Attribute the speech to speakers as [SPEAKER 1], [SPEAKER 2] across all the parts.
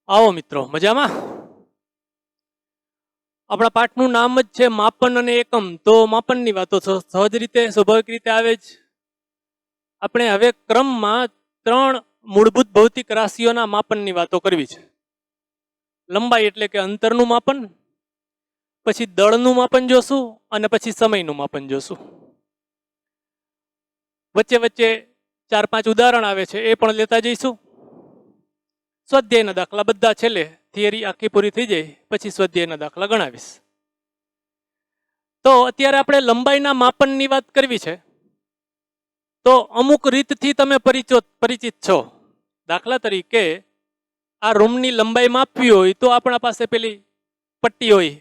[SPEAKER 1] आओ मित्रों मजामा। अपना पाठનું નામ જ છે માપન અને એકમ, તો માપનની વાતો સહજ રીતે સ્વાભાવિક રીતે આવે જ। આપણે હવે ક્રમમાં ત્રણ મૂળભૂત ભૌતિક રાશિઓના માપનની વાતો કરવી છે। લંબાઈ એટલે કે અંતરનું માપન, પછી દળનું માપન જોશું અને પછી સમયનું માપન જોશું। વચ્ચે વચ્ચે 4-5 ઉદાહરણ આવે છે, એ પણ લેતા જઈશું। સ્વાધ્યાયના દાખલા બધા છેલ્લે, થિયરી આખી પૂરી થઈ જાય પછી સ્વાધ્યાયના દાખલા ગણાવીશ। તો અત્યારે આપણે લંબાઈના માપનની વાત કરવી છે, તો અમુક રીતથી તમે પરિચિત છો। દાખલા તરીકે આ રૂમની લંબાઈ માપવી હોય તો આપણા પાસે પેલી પટ્ટી હોય,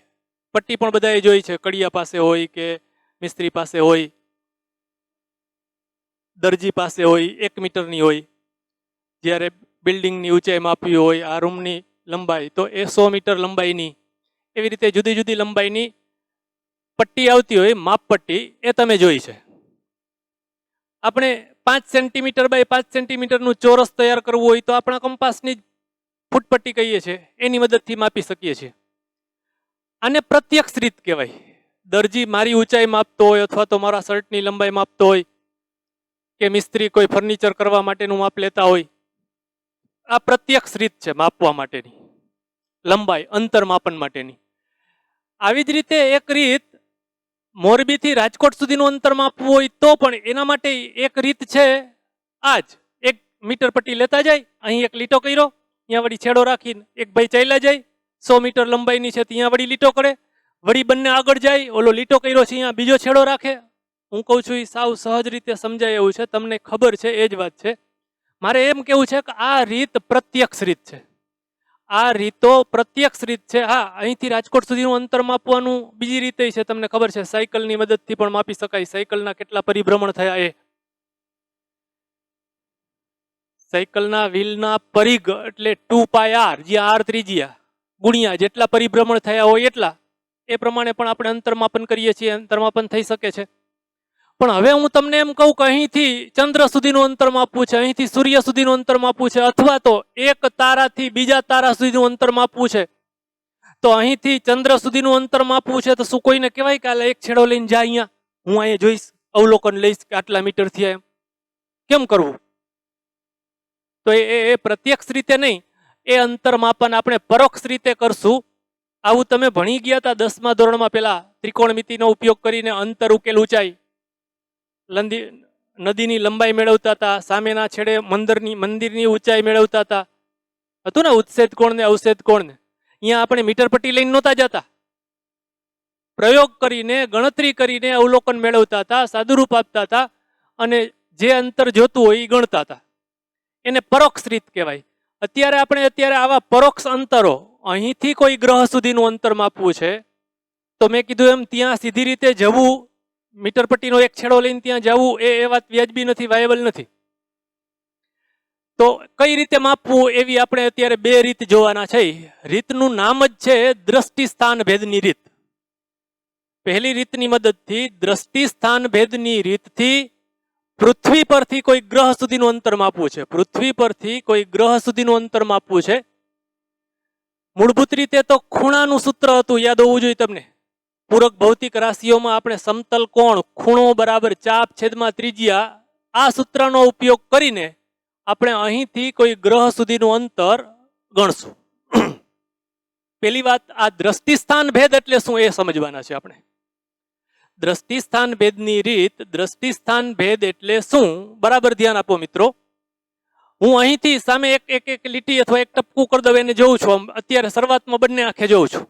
[SPEAKER 1] પટ્ટી પણ બધાએ જોઈ છે, કડિયા પાસે હોય કે મિસ્ત્રી પાસે હોય, દરજી પાસે હોય, 1 મીટરની હોય। જ્યારે બિલ્ડિંગની ઊંચાઈ માપવી હોય આ રૂમની લંબાઈ, તો એ 100 મીટર લંબાઈની, એવી રીતે જુદી જુદી લંબાઈની પટ્ટી આવતી હોય, માપ પટ્ટી, એ તમે જોઈ છે। આપણે 5 સેન્ટીમીટર બાય 5 સેન્ટીમીટરનું ચોરસ તૈયાર કરવું હોય તો આપણા કંપાસની ફૂટપટ્ટી કહીએ છીએ, એની મદદથી માપી શકીએ છીએ। આને પ્રત્યક્ષ રીત કહેવાય। દરજી મારી ઊંચાઈ માપતો હોય અથવા તો મારા શર્ટની લંબાઈ માપતો હોય કે મિસ્ત્રી કોઈ ફર્નિચર કરવા માટેનું માપ લેતા હોય, આ પ્રત્યક્ષ રીત છે માપવા માટેની, લંબાઈ અંતર માપન માટેની। આવી જ રીતે એક રીત મોરબીથી રાજકોટ સુધીનું અંતર માપવું હોય તો પણ એના માટે એક રીત છે। આજ 1 મીટર પટ્ટી લેતા જાય, અહીં એક લીટો કર્યો, ત્યાં વળી છેડો રાખીને એક ભાઈ ચાલ્યા જાય, 100 મીટર લંબાઈની છે ત્યાં વળી લીટો કરે, વળી બંને આગળ જાય, ઓલો લીટો કર્યો છે અહીંયા બીજો છેડો રાખે। હું કહું છું એ સાવ સહજ રીતે સમજાય એવું છે, તમને ખબર છે એ જ વાત છે। મારે એમ કેવું છે કે આ રીત પ્રત્યક્ષ રીત છે, આ રીતો પ્રત્યક્ષ રીત છે। હા, અહીંથી રાજકોટ સુધીનું અંતર માપવાનું બીજી રીતે છે, તમને ખબર છે, સાયકલની મદદથી પણ માપી શકાય। સાયકલના કેટલા પરિભ્રમણ થયા એ, સાયકલના વ્હીલના પરિઘ એટલે 2πr, જ્યાં r ત્રિજ્યા ગુણ્યા જેટલા પરિભ્રમણ થયા હોય એટલા, એ પ્રમાણે પણ આપણે અંતરમાપન કરીએ છીએ, અંતરમાપન થઈ શકે છે। પણ હવે હું તમને એમ કહું કે અહીંથી ચંદ્ર સુધીનું અંતર માપવું છે, અહીંથી સૂર્ય સુધીનું અંતર માપવું છે, અથવા તો એક તારાથી બીજા તારા સુધીનું અંતર માપવું છે, તો અહીંથી ચંદ્ર સુધીનું અંતર માપવું છે, તો શું કોઈને કહેવાય કે આ એક છેડો લઈને જા, અહીંયા હું અહીંયા જોઈશ, અવલોકન લઈશ કે આટલા મીટર થયા, એમ કેમ કરવું? તો એ પ્રત્યક્ષ રીતે નહીં, એ અંતર માપન આપણે પરોક્ષ રીતે કરશું। આવું તમે ભણી ગયા હતા 10મા ધોરણમાં, પેલા ત્રિકોણમિતિનો ઉપયોગ કરીને અંતર ઉકેલ ઊંચાઈ, નદીની લંબાઈ મેળવતા હતા, સામેના છેડે મંદિરની ઊંચાઈ મેળવતા હતા, હતું ને ઉત્સેદ કોણ ને અવસેદ કોણ ને। અહીંયા આપણે મીટર પટ્ટી લઈને નહોતા જતા, પ્રયોગ કરીને ગણતરી કરીને અવલોકન મેળવતા હતા, સાદુરૂપ આપતા હતા, અને જે અંતર જોતું હોય એ ગણતા હતા, એને પરોક્ષ રીત કહેવાય। અત્યારે આવા પરોક્ષ અંતરો, અહીંથી કોઈ ગ્રહ સુધીનું અંતર માપવું છે, તો મેં કીધું એમ ત્યાં સીધી રીતે જવું, મીટર પટ્ટીનો એક છેડો લઈને ત્યાં જવું, એ વાત વ્યાજબી નથી, વાયેબલ નથી। તો કઈ રીતે માપવું એવી આપણે અત્યારે 2 રીત જોવાના છે। રીતનું નામ જ છે દ્રષ્ટિ સ્થાન ભેદની રીત। પહેલી રીતની મદદથી દ્રષ્ટિ સ્થાન ભેદની રીતથી પૃથ્વી પરથી કોઈ ગ્રહ સુધીનું અંતર માપવું છે, પૃથ્વી પરથી કોઈ ગ્રહ સુધીનું અંતર માપવું છે। મૂળભૂત રીતે તો ખૂણાનું સૂત્ર હતું, યાદ હોવું જોઈએ તમને। પૂરક ભૌતિક રાશિઓમાં આપણે સમતલ કોણ, ખૂણો બરાબર ચાપ છેદમાં ત્રિજ્યા, આ સૂત્રનો ઉપયોગ કરીને આપણે અહીંથી કોઈ ગ્રહ સુધીનું અંતર ગણશું। પેલી વાત, આ દ્રષ્ટિસ્થાન ભેદ એટલે શું એ સમજવાના છે આપણે। દ્રષ્ટિસ્થાન ભેદની રીત, દ્રષ્ટિસ્થાન ભેદ એટલે શું, બરાબર ધ્યાન આપો મિત્રો। હું અહીંથી સામે એક લીટી અથવા એક ટપકું કરી દઉં, એને જોઉં છું, અત્યારે શરૂઆતમાં બંને આંખે જોઉં છું।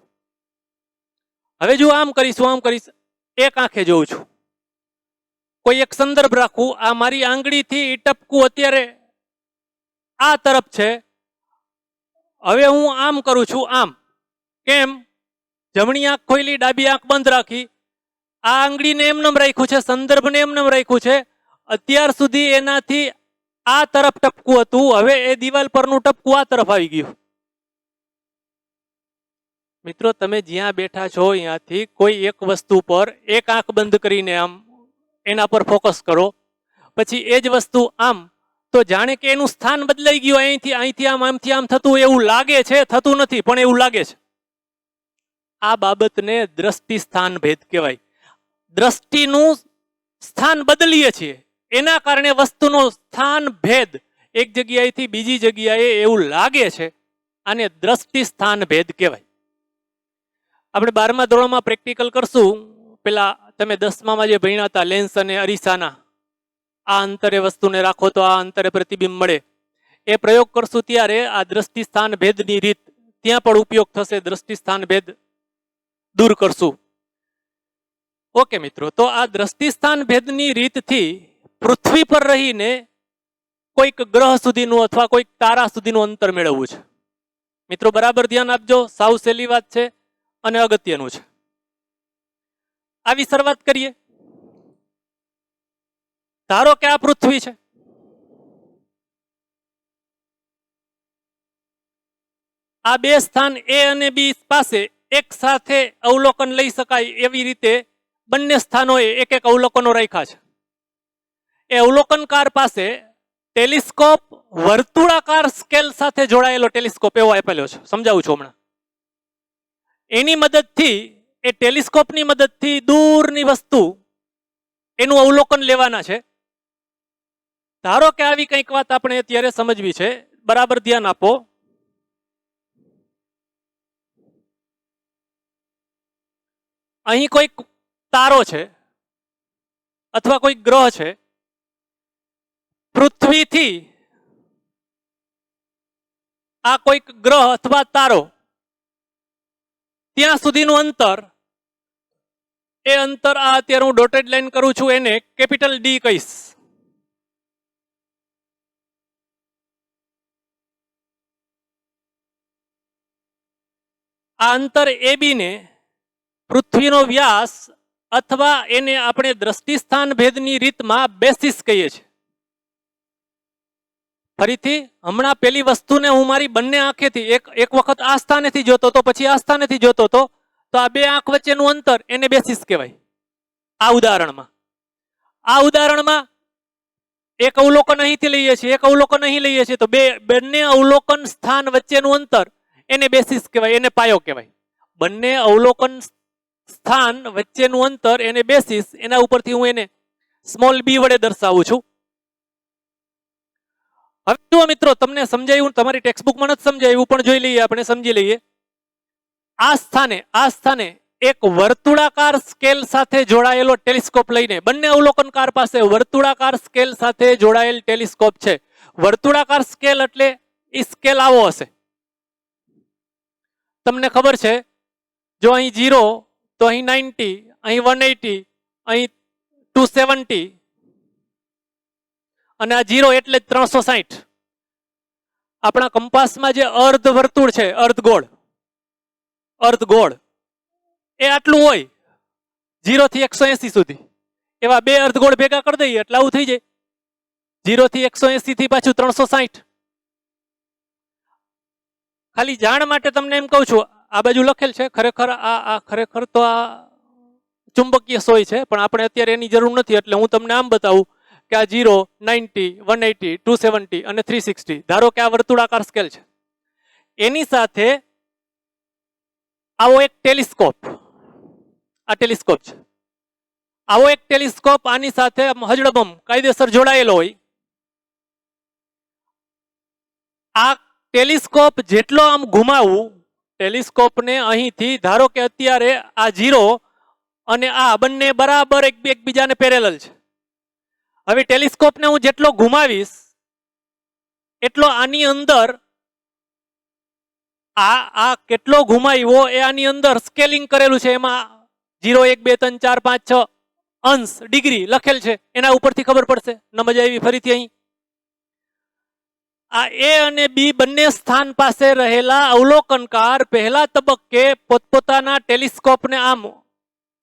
[SPEAKER 1] હવે જો આમ કરીશ, એક આંખે જોઉં છું। કોઈ એક સંદર્ભ રાખું, આ મારી આંગળીથી ટપકું અત્યારે આ તરફ છે, હવે હું આમ કરું છું, આમ કેમ? જમણી આંખ ખોલી, ડાબી આંખ બંધ રાખી, આ આંગળીને એમનેમ રાખ્યું છે, સંદર્ભને એમનેમ રાખ્યું છે। અત્યાર સુધી એનાથી આ તરફ ટપકું હતું, હવે એ દિવાલ પરનું ટપકું આ તરફ આવી ગયું। મિત્રો, તમે જ્યાં બેઠા છો ત્યાંથી કોઈ એક વસ્તુ પર એક આંખ બંધ કરીને આમ એના પર ફોકસ કરો, પછી એ જ વસ્તુ આમ, તો જાણે કે એનું સ્થાન બદલાઈ ગયું, અહીંથી અહીંથી આમથી આમ થતું એવું લાગે છે, થતું નથી પણ એવું લાગે છે. આ બાબતને દ્રષ્ટિ સ્થાન ભેદ કહેવાય. દ્રષ્ટિનું સ્થાન બદલીએ છીએ એના કારણે વસ્તુનો સ્થાન ભેદ, એક જગ્યાએથી બીજી જગ્યાએ એવું લાગે છે, આને દ્રષ્ટિ સ્થાન ભેદ કહેવાય. આપણે 12મા ધોરણમાં પ્રેક્ટિકલ કરશું. પેલા તમે 10મામાં જે ભણ્યા હતા લેન્સ અને અરીસાના, આ અંતરે વસ્તુને રાખો તો આ અંતરે પ્રતિબિંબ મળે, એ પ્રયોગ કરશું ત્યારે આ દ્રષ્ટિ સ્થાન ભેદની રીત ત્યાં પણ ઉપયોગ થશે. દ્રષ્ટિ સ્થાન ભેદ દૂર કરશું. ઓકે મિત્રો, તો આ દ્રષ્ટિ સ્થાન ભેદની રીતથી પૃથ્વી પર રહીને કોઈક ગ્રહ સુધીનું અથવા કોઈક તારા સુધીનું અંતર મેળવવું છે. મિત્રો બરાબર ધ્યાન આપજો, સાવ સહેલી વાત છે અને અગત્યનું છે. આવી શરૂઆત કરીએ. ધારો કે આ પૃથ્વી છે, આ બે સ્થાન એ અને બી પાસે એક સાથે અવલોકન લઈ શકાય એવી રીતે બંને સ્થાનોએ એક એક અવલોકનો રાખ્યા છે. એ અવલોકનકાર પાસે ટેલિસ્કોપ વર્તુળાકાર સ્કેલ સાથે જોડાયેલો ટેલિસ્કોપ એવો આપેલો છે, સમજાવું છું હમણાં. એની મદદથી, એ ટેલિસ્કોપની મદદથી દૂરની વસ્તુ એનું અવલોકન લેવાના છે. ધારો કે આવી કંઈક વાત આપણે અત્યારે સમજવી છે, બરાબર ધ્યાન આપો. અહીં કોઈક તારો છે અથવા કોઈ ગ્રહ છે. પૃથ્વીથી આ કોઈક ગ્રહ અથવા તારો ત્યાં સુધીનું અંતર, એ અંતર આ અત્યારે હું ડોટેડ લાઈન કરું છું, એને કેપિટલ ડી કહીશ. આ અંતર એ બી ને પૃથ્વીનો વ્યાસ અથવા એને આપણે દ્રષ્ટિ સ્થાન ભેદની રીતમાં બેસિસ કહીએ છીએ. ફરીથી હમણાં પેલી વસ્તુને હું મારી બંને આંખેથી એક વખત આ સ્થાનેથી જોતો તો પછી આ સ્થાનેથી જોતો તો આ બે આંખ વચ્ચેનું અંતર એને બેસિસ કહેવાય. આ ઉદાહરણમાં એક અવલોકન અહીંથી લઈએ છીએ, એક અવલોકન અહીં લઈએ છીએ, તો બંને અવલોકન સ્થાન વચ્ચેનું અંતર એને બેસિસ કહેવાય, એને પાયો કહેવાય. બંને અવલોકન સ્થાન વચ્ચેનું અંતર એને બેસિસ, એના ઉપરથી હું એને સ્મોલ બી વડે દર્શાવું છું. હવે જુઓ મિત્રો, તમને સમજાયું, તમારી ટેક્સ્ટબુકમાં નથી સમજાયું પણ જોઈ લઈએ, આપણે સમજી લઈએ. આ સ્થાને એક વર્તુળાકાર સ્કેલ સાથે જોડાયેલો ટેલિસ્કોપ લઈને, બંને અવલોકનકાર પાસે વર્તુળાકાર સ્કેલ સાથે જોડાયેલ ટેલિસ્કોપ છે. વર્તુળાકાર સ્કેલ એટલે એ સ્કેલ આવો હશે. તમને ખબર છે, જો અહીં 0 તો અહીં 90, અહીં 180, અહીં 270 અને આ 0 એટલે 360. આપણા કંપાસમાં જે અર્ધ વર્તુળ છે, અર્ધગોળ એ આટલું હોય 0 થી 180 સુધી. એવા બે અર્ધગોળ ભેગા કરી દઈએ એટલે આવું થઈ જાય. 0 થી 180 થી પાછું 360. ખાલી જાણ માટે તમને એમ કહું છું, આ બાજુ લખેલ છે, ખરેખર તો આ ચુંબકીય સોય છે, પણ આપણે અત્યારે એની જરૂર નથી એટલે હું તમને આમ બતાવું કે આ 0, 90, 180, 270 અને 360. ધારો કે આ વર્તુળાકાર સ્કેલ છે, એની સાથે આવો એક ટેલિસ્કોપ, આ ટેલિસ્કોપ છે, આવો એક ટેલિસ્કોપ આની સાથે હજળબમ કાયદેસર જોડાયેલો હોય. આ ટેલિસ્કોપ જેટલો આમ ઘુમાવું, ટેલિસ્કોપને અહીંથી ધારો કે અત્યારે આ 0 અને આ બંને બરાબર એકબીજાને પેરેલલ છે. હવે ટેલિસ્કોપને હું જેટલો ઘુમાવીશ એટલો આની અંદર આ કેટલો ઘુમાવ્યો એ આની અંદર સ્કેલિંગ કરેલું છે, એમાં 0, 1, 2, 3, 4, 5, 6 અંશ ડિગ્રી લખેલ છે, એના ઉપરથી ખબર પડશે. ન મજા આવી? ફરીથી અહીં આ એ અને બી બંને સ્થાન પાસે રહેલા અવલોકનકાર પહેલા તબક્કે પોતપોતાના ટેલિસ્કોપને આમ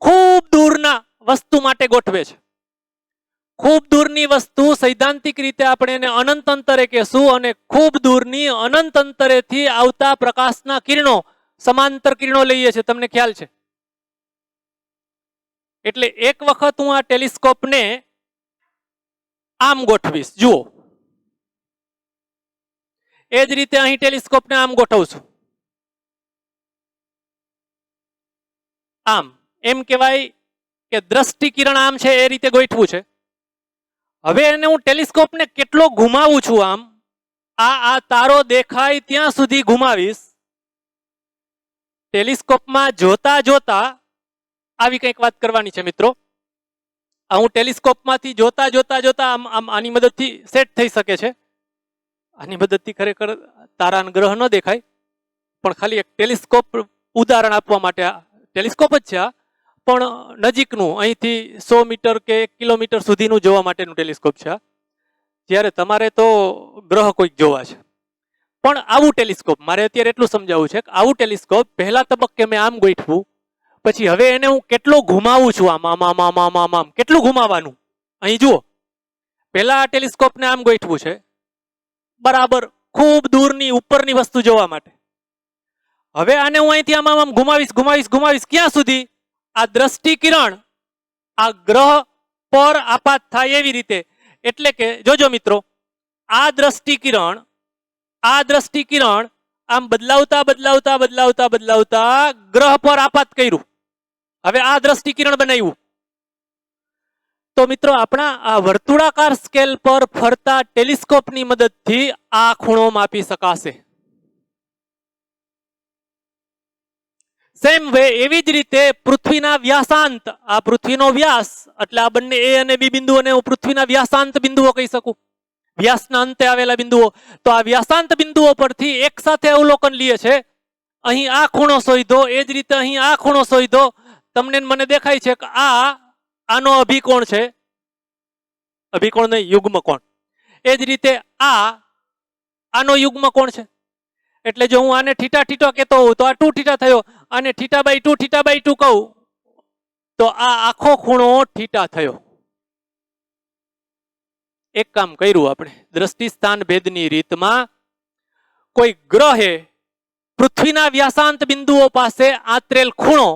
[SPEAKER 1] ખૂબ દૂરના વસ્તુ માટે ગોઠવે છે. ખૂબ દૂરની વસ્તુ સૈદ્ધાંતિક રીતે આપણે એને અનંત અંતરે કહેશું, અને ખૂબ દૂરની અનંત અંતરેથી આવતા પ્રકાશના કિરણો, સમાંતર કિરણો લઈએ છીએ, તમને ખ્યાલ છે. એટલે એક વખત હું આ ટેલિસ્કોપને આમ ગોઠવીશ, જુઓ એ જ રીતે અહીં ટેલિસ્કોપને આમ ગોઠવશું, આમ એમ કહેવાય કે દ્રષ્ટિ કિરણ આમ છે એ રીતે ગોઠવું છે. હવે એને હું ટેલિસ્કોપને કેટલો ઘુમાવું છું, આમ આ તારો દેખાય ત્યાં સુધી ઘુમાવીશ. ટેલિસ્કોપમાં જોતા જોતા આવી કંઈક વાત કરવાની છે મિત્રો. હું ટેલિસ્કોપમાંથી જોતા જોતા જોતા આમ આની મદદથી સેટ થઈ શકે છે. આની મદદથી ખરેખર તારા અને ગ્રહ ન દેખાય, પણ ખાલી એક ટેલિસ્કોપ ઉદાહરણ આપવા માટે ટેલિસ્કોપ જ છે આ, પણ નજીકનું અહીંથી 100 મીટર કે 1 કિલોમીટર સુધીનું જોવા માટેનું ટેલિસ્કોપ છે. જ્યારે તમારે તો ગ્રહ કોઈક જોવા છે. પણ આવું ટેલિસ્કોપ મારે અત્યારે એટલું સમજાવવું છે કે આવું ટેલિસ્કોપ પહેલા તબક્કે મેં આમ ગોઠવું, પછી હવે એને હું કેટલો ઘુમાવું છું, આમ આમ આમ આમ આમ આમ આમ કેટલું ઘુમાવાનું. અહીં જુઓ, પહેલા આ ટેલિસ્કોપને આમ ગોઠવું છે બરાબર ખૂબ દૂરની ઉપરની વસ્તુ જોવા માટે. હવે આને હું અહીંથી આમ આમ ઘુમાવીશ ઘુમાવીશ ઘુમાવીશ ક્યાં સુધી? આ દ્રષ્ટિ કિરણ આ ગ્રહ પર આપાત થાય એવી રીતે. એટલે કે જોજો મિત્રો, આ દ્રષ્ટિ કિરણ આમ બદલાવતા બદલાવતા બદલાવતા બદલાવતા ગ્રહ પર આપાત કર્યું. હવે આ દ્રષ્ટિ કિરણ બનાવ્યું. તો મિત્રો આપણા આ વર્તુળાકાર સ્કેલ પર ફરતા ટેલિસ્કોપની મદદથી આ ખૂણો માપી શકાશે. સેમ વે એવી જ રીતે પૃથ્વીના વ્યાસાંત, આ પૃથ્વીનો વ્યાસ એટલે આ બંને એ અને બી બિંદુઓને હું પૃથ્વીના વ્યાસાંત બિંદુઓ કહી શકું, વ્યાસના અંતે આવેલા બિંદુઓ. તો આ વ્યાસાંત બિંદુઓ પરથી એક સાથે અવલોકન લઈએ છે. અહીં આ ખૂણો શોધો, એ જ રીતે અહીં આ ખૂણો શોધો. તમને મને દેખાય છે કે આનો અભિકોણ છે, અભિકોણ નહીં યુગ્મ કોણ. એ જ રીતે આનો યુગ્મ કોણ છે. એટલે જો હું આને થીટા થીટા કહેતો હોઉં તો આ 2 થીટા થયો, અને θ/2 કહું તો આ આખો ખૂણો થીટા થયો. એક કામ કર્યું આપણે દ્રષ્ટિ સ્થાન ભેદની રીતમાં, કોઈ ગ્રહે પૃથ્વીના વ્યાસાંત બિંદુઓ પાસે આંતરેલ ખૂણો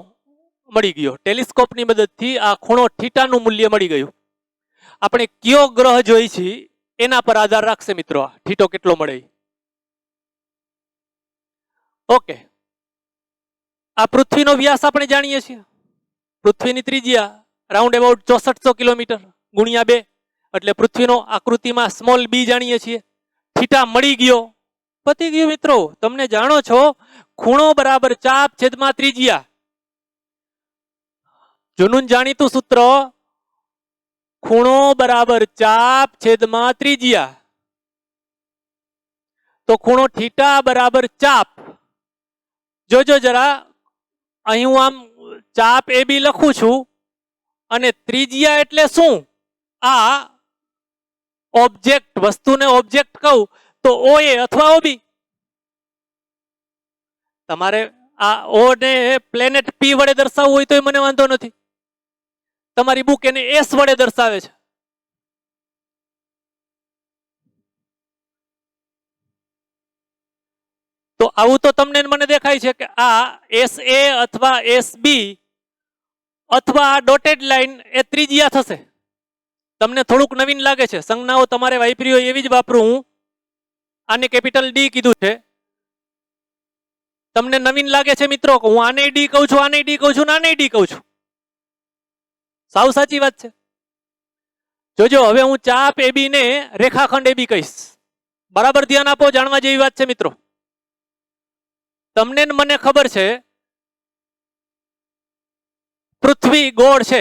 [SPEAKER 1] મળી ગયો. ટેલિસ્કોપની મદદથી આ ખૂણો થીટાનું મૂલ્ય મળી ગયું. આપણે કયો ગ્રહ જોઈ છે એના પર આધાર રાખશે મિત્રો થીટો કેટલો મળે. ઓકે, આ પૃથ્વીનો વ્યાસ આપણે જાણીએ છીએ. પૃથ્વીની ત્રિજ્યા રાઉન્ડ અબાઉટ 6400 કિલોમીટર ગુણ્યા 2, એટલે પૃથ્વીનો આકૃતિમાં સ્મોલ બી જાણીએ છીએ. થીટા મળી ગયો, પતી ગયું મિત્રો. તમને જાણો છો ખૂણો બરાબર ચાપ છેદમાં ત્રિજ્યા. જૂનું જાણીતું સૂત્ર, ખૂણો બરાબર ચાપ છેદમાં ત્રિજ્યા. તો ખૂણો થીટા બરાબર ચાપ. જોજો જરા, અહીં હું આમ ચાપ એ બી લખું છું, અને ત્રિજ્યા એટલે શું? આ ઓબ્જેક્ટ, વસ્તુને ઓબ્જેક્ટ કહું તો OA અથવા OB. તમારે આ O ને પ્લેનેટ P વડે દર્શાવવું હોય તો મને વાંધો નથી. તમારી બુક એને S વડે દર્શાવે છે. તો આવું તો તમને મને દેખાય છે કે આ SA અથવા SB અથવા આ ડોટેડ લાઈન એ ત્રિજ્યા થશે. તમને થોડુંક નવીન લાગે છે, સંજ્ઞાઓ તમારે વાપરી હોય એવી જ વાપરું હું. આને કેપિટલ D કીધું છે. તમને નવીન લાગે છે મિત્રો કે હું આને D કહું છું, આને D કહું છું, આને D કહું છું. સાવ સાચી વાત છે. જોજો, હવે હું ચાપ AB ને રેખાખંડ AB કહીશ. બરાબર ધ્યાન આપો, જાણવા જેવી વાત છે મિત્રો. તમને મને ખબર છે પૃથ્વી ગોળ છે.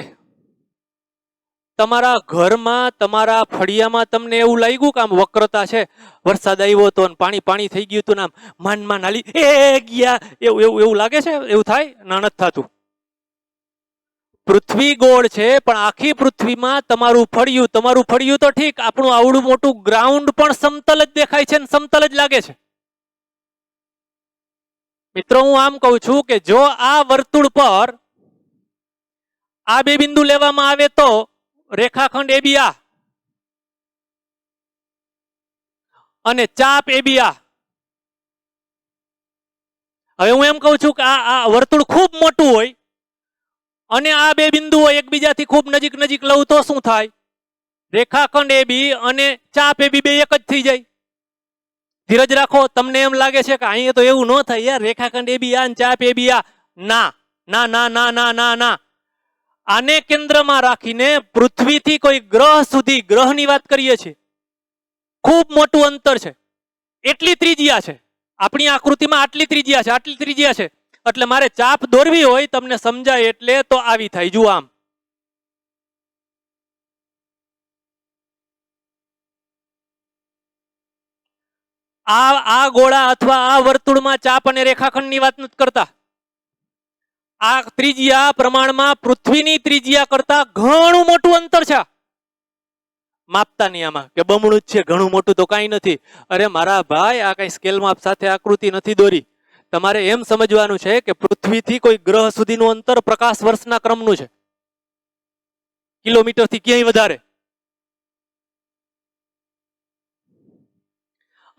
[SPEAKER 1] તમારા ઘરમાં, તમારા ફળિયામાં તમને એવું લાગ્યું કે આમ વક્રતા છે, વરસાદ આવ્યો હતો અને પાણી પાણી થઈ ગયું હતું, આમ માન હાલી ગયા, એવું લાગે છે? એવું થાય? ના, નથી થતું. પૃથ્વી ગોળ છે, પણ આખી પૃથ્વીમાં તમારું ફળિયું તો ઠીક, આપણું આવડું મોટું ગ્રાઉન્ડ પણ સમતલ જ દેખાય છે ને સમતલ જ લાગે છે. મિત્રો હું આમ કહું છું કે જો આ વર્તુળ પર આ બે બિંદુ લેવામાં આવે તો રેખાખંડ AB આ અને ચાપ AB આ. હવે હું એમ કહું છું કે આ વર્તુળ ખૂબ મોટું હોય અને આ બે બિંદુઓ એકબીજાથી ખૂબ નજીક નજીક લઉં તો શું થાય? રેખાખંડ AB અને ચાપ AB બે એક જ થઈ જાય. ધીરજ રાખો. તમને એમ લાગે છે કે અહીંયા તો એવું ન થાય યાર, રેખાખંડ એ બી આ ને ચાપ એ બી આ. ના ના ના ના ના ના ના. આને કેન્દ્રમાં રાખીને પૃથ્વીથી કોઈ ગ્રહ સુધી, ગ્રહની વાત કરીએ છીએ, ખૂબ મોટું અંતર છે. એટલી ત્રિજ્યા છે આપણી આકૃતિમાં, આટલી ત્રિજ્યા છે, આટલી ત્રિજ્યા છે. એટલે મારે ચાપ દોરવી હોય તમને સમજાય એટલે તો આવી થાય. જુઓ આમ, આ ગોળા અથવા આ વર્તુળમાં ચાપ અને રેખાખંડની વાત નથી કરતા. આ ત્રિજ્યા પ્રમાણમાં પૃથ્વીની ત્રિજ્યા કરતા ઘણું મોટું અંતર છે. માપતા નહીં આમાં કે બમણું જ છે, ઘણું મોટું તો કાંઈ નથી. અરે મારા ભાઈ, આ કઈ સ્કેલ માપ સાથે આકૃતિ નથી દોરી. તમારે એમ સમજવાનું છે કે પૃથ્વીથી કોઈ ગ્રહ સુધીનું અંતર પ્રકાશ વર્ષના ક્રમનું છે, કિલોમીટરથી ક્યાંય વધારે.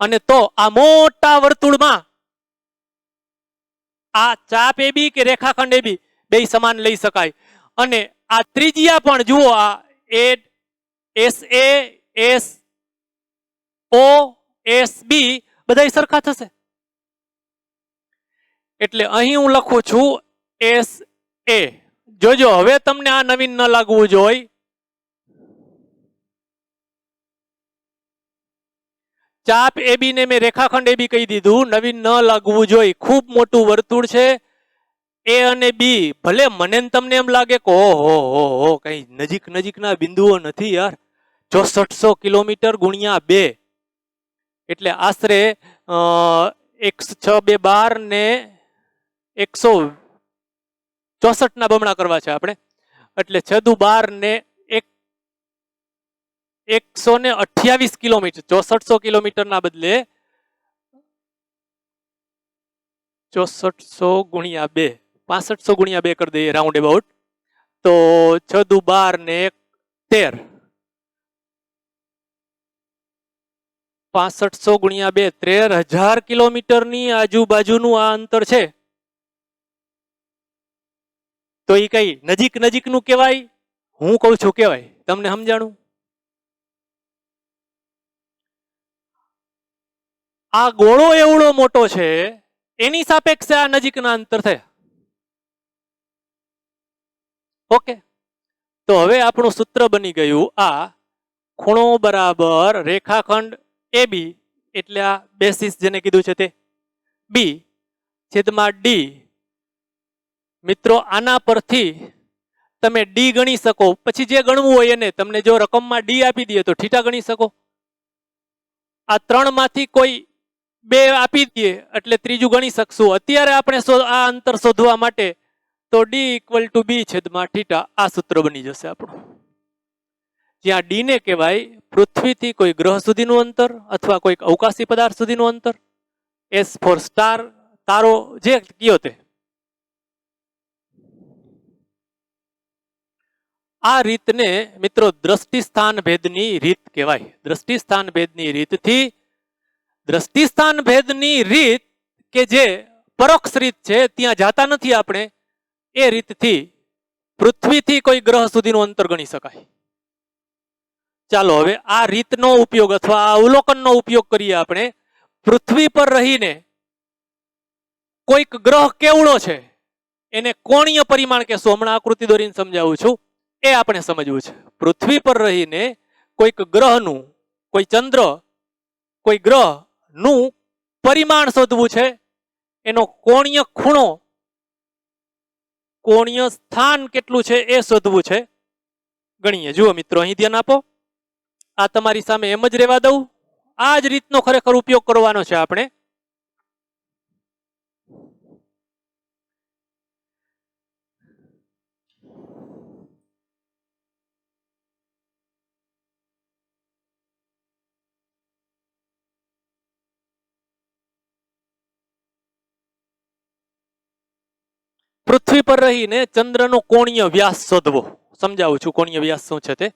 [SPEAKER 1] અને તો આ મોટા વર્તુળમાં આ ચાપ એ બી કે રેખાખંડ એ બી બે સમાન લઈ શકાય. અને આ ત્રિજ્યા પણ જુઓ, આ એસ એ, એસ ઓ, એસ બી બધા સરખા થશે. એટલે અહીં હું લખું છું એસ એ. જોજો હવે તમને આ નવીન ન લાગવું જોઈએ. ચાપ એ બી ને મેં રેખાખંડ એ બી કહી દીધું, નવીન ન લાગવું જોઈએ. ખૂબ મોટું વર્તુળ છે એ અને બી. ભલે મને તમને એમ લાગે કે ઓહો કઈ નજીક નજીકના બિંદુઓ નથી યાર. 6400 કિલોમીટર ગુણ્યા 2 એટલે આશરે 6 2 12 ને 164 ના બમણા કરવા છે આપણે. એટલે 6 દુ 12 ને 128 કિલોમીટર. 6400 કિલોમીટર ના બદલે 6400 ગુણ્યા 2, 6500 ગુણ્યા 2 કરી દઈએ રાઉન્ડ અબાઉટ. તો 6 દુ 12 ને 13, 6500 ગુણ્યા 2, 13000 કિલોમીટરની આજુબાજુનું આ અંતર છે. તો એ કઈ નજીક નજીકનું કહેવાય? હું કહું છું કહેવાય. તમને સમજાણું? આ ગોળો એવડો મોટો છે, એની સાપેક્ષે આ નજીકના અંતર થયા. ઓકે, તો હવે આપણું સૂત્ર બની ગયું આ ખૂણો બરાબર રેખાખંડ એ બી, એટલે આ બેસિસ જેને કીધું છે તે, બી છેદમાં ડી. મિત્રો આના પરથી તમે ડી ગણી શકો. પછી જે ગણવું હોય એને, તમને જો રકમમાં ડી આપી દઈએ તો થીટા ગણી શકો. આ ત્રણમાંથી કોઈ બે આપી દઈએ એટલે ત્રીજું ગણી શકશું. અત્યારે આપણે આ અંતર શોધવા માટે તો ડી ઇક્વલ ટુ બી છેદમાં થીટા, આ સૂત્ર બની જશે આપણું. જ્યાં ડી ને કહેવાય પૃથ્વીથી કોઈ ગ્રહ સુધીનું અંતર અથવા કોઈ અવકાશી પદાર્થ સુધીનું અંતર. એસ ફોર સ્ટાર, તારો જે કયો તે. આ રીતને મિત્રો દ્રષ્ટિ સ્થાન ભેદની રીત કહેવાય. દ્રષ્ટિ સ્થાન ભેદની રીતથી, દ્રષ્ટિ સ્થાન ભેદની રીત કે જે પરોક્ષ રીત છે, ત્યાં જાતા નથી આપણે, એ રીતથી પૃથ્વીથી કોઈ ગ્રહ સુધીનું અંતર ગણી શકાય. ચાલો હવે આ રીતનો ઉપયોગ અથવા આ અવલોકનનો ઉપયોગ કરીએ આપણે. પૃથ્વી પર રહીને કોઈક ગ્રહ કેવડો છે એને કોણીય પરિમાણ કહેશું. હમણાં આકૃતિ દોરીને સમજાવું છું, એ આપણે સમજવું છે. પૃથ્વી પર રહીને કોઈક ગ્રહનું, કોઈ ચંદ્ર, કોઈ ગ્રહનું પરિમાણ શોધવું છે. એનો કોણીય ખૂણો, કોણીય સ્થાન કેટલું છે એ શોધવું છે. ગણીએ. જુઓ મિત્રો, અહીં ધ્યાન આપો. આ તમારી સામે એમ જ રહેવા દઉં. આ જ રીતનો ખરેખર ઉપયોગ કરવાનો છે આપણે. પૃથ્વી પર રહીને ચંદ્રનો કોણીય વ્યાસ શોધવો. સમજાવું છું કોણીય વ્યાસ શું છે તે.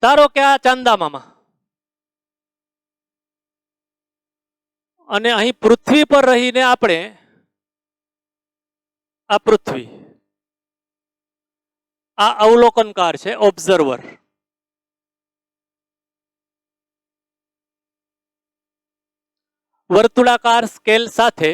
[SPEAKER 1] ધારો કે આ ચાંદામામાં અને અહીં પૃથ્વી પર રહીને આપણે આ પૃથ્વી, આ અવલોકનકાર છે, ઓબ્ઝર્વર. વર્તુળાકાર સ્કેલ સાથે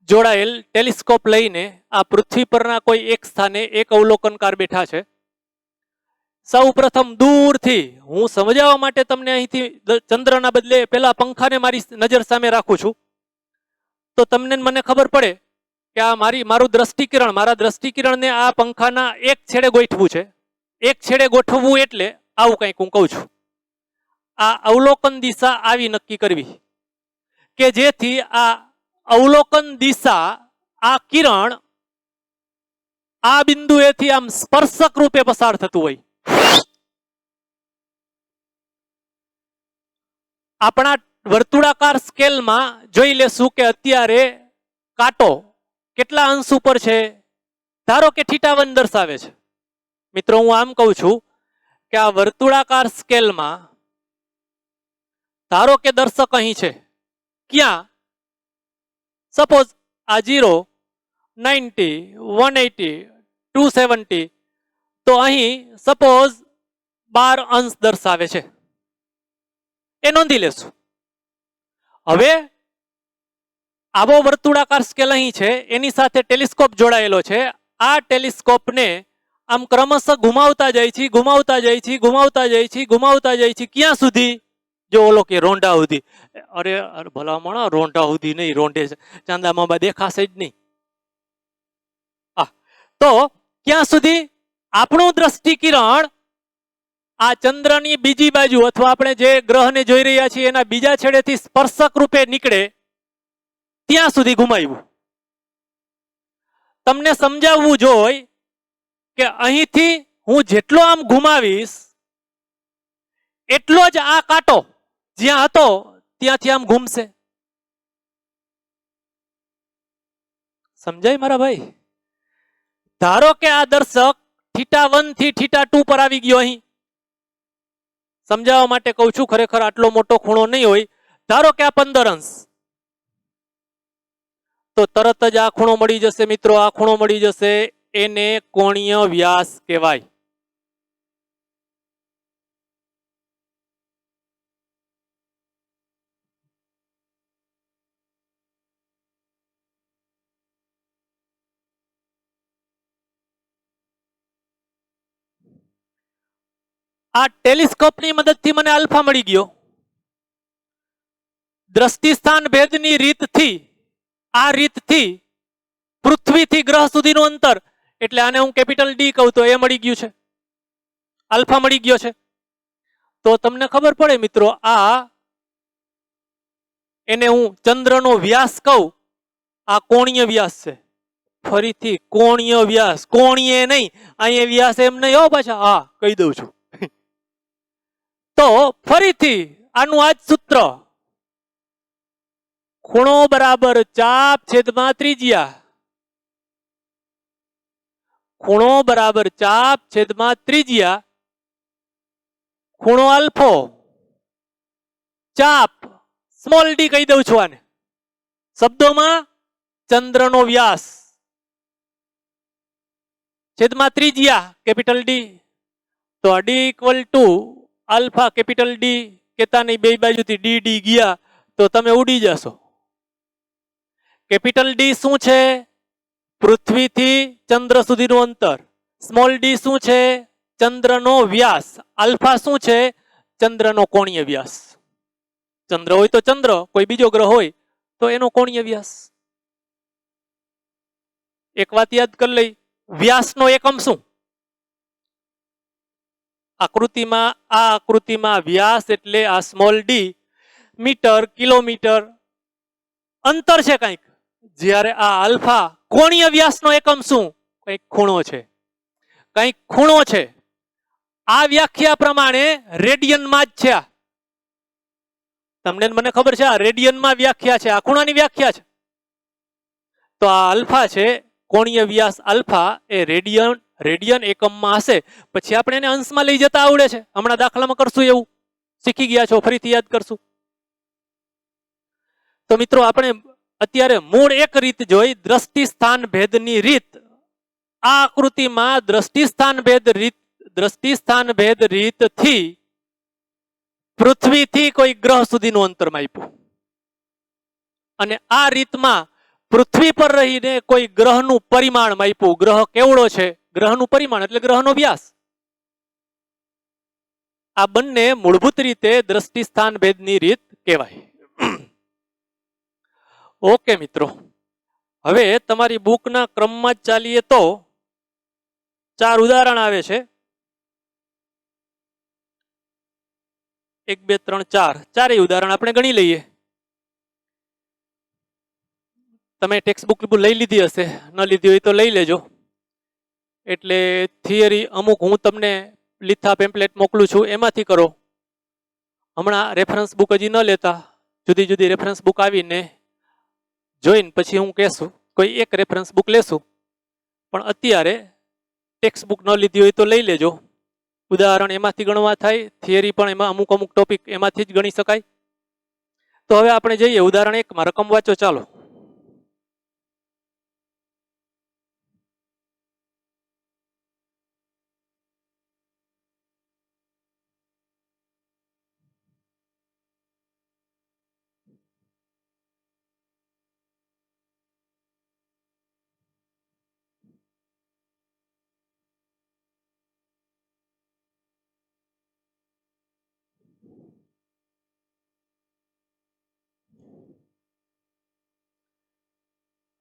[SPEAKER 1] જોડાયેલ ટેલિસ્કોપ લઈને આ પૃથ્વી પરના કોઈ એક સ્થાને એક અવલોકનકાર બેઠા છે. સૌ પ્રથમ દૂરથી હું સમજાવવા માટે તમને અહીંથી ચંદ્રના બદલે પેલા પંખાને મારી નજર સામે રાખું છું, તો તમને મને ખબર પડે કે આ મારું દ્રષ્ટિકિરણ, મારા દ્રષ્ટિકિરણને આ પંખાના એક છેડે ગોઠવું છે. એક છેડે ગોઠવવું એટલે આવું કંઈક હું કહું છું. આ અવલોકન દિશા આવી નક્કી કરવી કે જેથી આ અવલોકન દિશા, આ કિરણ આ બિંદુએથી આમ સ્પર્શક રૂપે પસાર થતું હોય. આપણા વર્તુળાકાર સ્કેલમાં જોઈ લેશું કે અત્યારે કાંટો કેટલા અંશ ઉપર છે. ધારો કે θ1 દર્શાવે છે. મિત્રો હું આમ કહું છું કે આ વર્તુળાકાર સ્કેલમાં ધારો કે દર્શક અહીં છે. ક્યાં? સપોઝ આ 0, 90, 180, 270, તો અહીં સપોઝ 12 અંશ દર્શાવે છે. એ નોંધી લેશું. હવે આવો વર્તુળાકાર સ્કેલ અહીં છે, એની સાથે ટેલિસ્કોપ જોડાયેલો છે. આ ટેલિસ્કોપને આમ ક્રમશઃ ઘુમાવતા જાય છે, ઘુમાવતા જાય છે, ઘુમાવતા જાય છે, ઘુમાવતા જાય છે. ક્યાં સુધી? જો ઓલો કે રોંઢા સુધી. અરે ભલામણ, રોંઢા સુધી નહીં, રોંઢે ચાંદામાં દેખાશે જ નહીં. તો ક્યાં સુધી? આપણું દ્રષ્ટિકિરણ આ ચંદ્રની બીજી બાજુ અથવા આપણે જે ગ્રહને જોઈ રહ્યા છીએ એના બીજા છેડેથી સ્પર્શક રૂપે નીકળે ત્યાં સુધી ઘુમાવ્યું. તમને સમજાવવું જોઈએ કે અહીંથી હું જેટલો આમ ઘુમાવીશ એટલો જ આ કાંટો જ્યાં હતો ત્યાંથી આમ ઘૂમશે. સમજાય મારા ભાઈ? ધારો કે આ દર્શક θ1 થી θ2 પર આવી ગયો. અહીં સમજાવવા માટે કહું છું, ખરેખર આટલો મોટો ખૂણો નહીં હોય. ધારો કે આ 15 અંશ, તો તરત જ આ ખૂણો મળી જશે મિત્રો. આ ખૂણો મળી જશે, એને કોણીય વ્યાસ કહેવાય. આ ટેલિસ્કોપની મદદથી મને આલ્ફા મળી ગયો. દ્રષ્ટિ સ્થાન ભેદની રીતથી, આ રીતથી પૃથ્વીથી ગ્રહ સુધીનું અંતર, એટલે આને હું કેપિટલ ડી કહું તો એ મળી ગયું છે, આલ્ફા મળી ગયો છે. તો તમને ખબર પડે મિત્રો, આ એને હું ચંદ્રનો વ્યાસ કહું, આ કોણીય વ્યાસ છે. ફરીથી કોણીય વ્યાસ, કોણીય નહીં, અહીંયા વ્યાસ એમ નહીં હો પાછા. હા, કહી દઉં છું. તો ફરીથી આનું આ જ સૂત્ર, ખૂણો બરાબર ચાપ છેદમાં ત્રિજ્યા. ખૂણો બરાબર ચાપ છેદમાં ત્રિજ્યા. ખૂણો આલ્ફો, ચાપ સ્મોલ ડી કહી દઉં છું આને. શબ્દોમાં ચંદ્રનો વ્યાસ છેદમાં ત્રિજ્યા કેપિટલ ડી. તો આ D equal to alpha capital D કેતા નહીં, બે બાજુથી ડી ડી ગયા તો તમે ઉડી જશો. કેપિટલ ડી શું છે? પૃથ્વીથી ચંદ્ર સુધીનું અંતર. સ્મોલ ડી શું છે? ચંદ્રનો વ્યાસ. આલ્ફા શું છે? ચંદ્રનો કોણીય વ્યાસ. ચંદ્ર હોય તો ચંદ્ર, કોઈ બીજો ગ્રહ હોય તો એનો કોણીય વ્યાસ. એક વાત યાદ કરી લઈ, વ્યાસનો એકમ શું? આકૃતિમાં, આ આકૃતિમાં વ્યાસ એટલે આ સ્મોલ ડી મીટર, કિલોમીટર અંતર છે કંઈક. જ્યારે આ આલ્ફા કોણીય વ્યાસનો એકમ શું? કંઈક ખૂણો છે, કંઈક ખૂણો છે. આ વ્યાખ્યા પ્રમાણે રેડિયનમાં જ છે. તમને મને ખબર છે, આ રેડિયનમાં વ્યાખ્યા છે, આ ખૂણાની વ્યાખ્યા છે. તો આ આલ્ફા છે, કોણીય વ્યાસ આલ્ફા એ રેડિયન એકમમાં હશે. પછી આપણે એને અંશમાં લઈ જતા આવડે છે. હમણાં દાખલામાં કરશું, એવું શીખી ગયા છો, ફરીથી યાદ કરશું. તો મિત્રો આપણે અત્યારે મૂળ એક રીત જોઈ, દ્રષ્ટિ સ્થાન ભેદની રીત. આ આકૃતિમાં દ્રષ્ટિ સ્થાન ભેદ રીતથી પૃથ્વીથી કોઈ ગ્રહ સુધીનું અંતર માપ્યું અને આ રીતમાં પૃથ્વી પર રહીને કોઈ ગ્રહનું પરિમાણ માપ્યું. ગ્રહ કેવડો છે, ગ્રહનું પરિમાણ એટલે ગ્રહનો વ્યાસ. આ બંને મૂળભૂત રીતે દ્રષ્ટિ સ્થાન ભેદની રીત કહેવાય. ઓકે મિત્રો, હવે તમારી બુકના ક્રમમાં જ ચાલીએ તો 4 ઉદાહરણ આવે છે. 1 2 3 4 ચારેય ઉદાહરણ આપણે ગણી લઈએ. તમે ટેક્સ્ટ બુક લઈ લીધી હશે, ન લીધી હોય તો લઈ લેજો. એટલે થિયરી અમુક હું તમને લીથા પેમ્પલેટ મોકલું છું એમાંથી કરો. હમણાં રેફરન્સ બુક હજી ન લેતા, જુદી જુદી રેફરન્સ બુક આવીને જોઈને પછી હું કહેશું કોઈ એક રેફરન્સ બુક લેશું. પણ અત્યારે ટેક્સ્ટ બુક ન લીધી હોય તો લઈ લેજો. ઉદાહરણ એમાંથી ગણવા થાય, થિયરી પણ એમાં અમુક અમુક ટોપિક એમાંથી જ ગણી શકાય. તો હવે આપણે જઈએ ઉદાહરણ 1 માં. રકમ વાંચો ચાલો.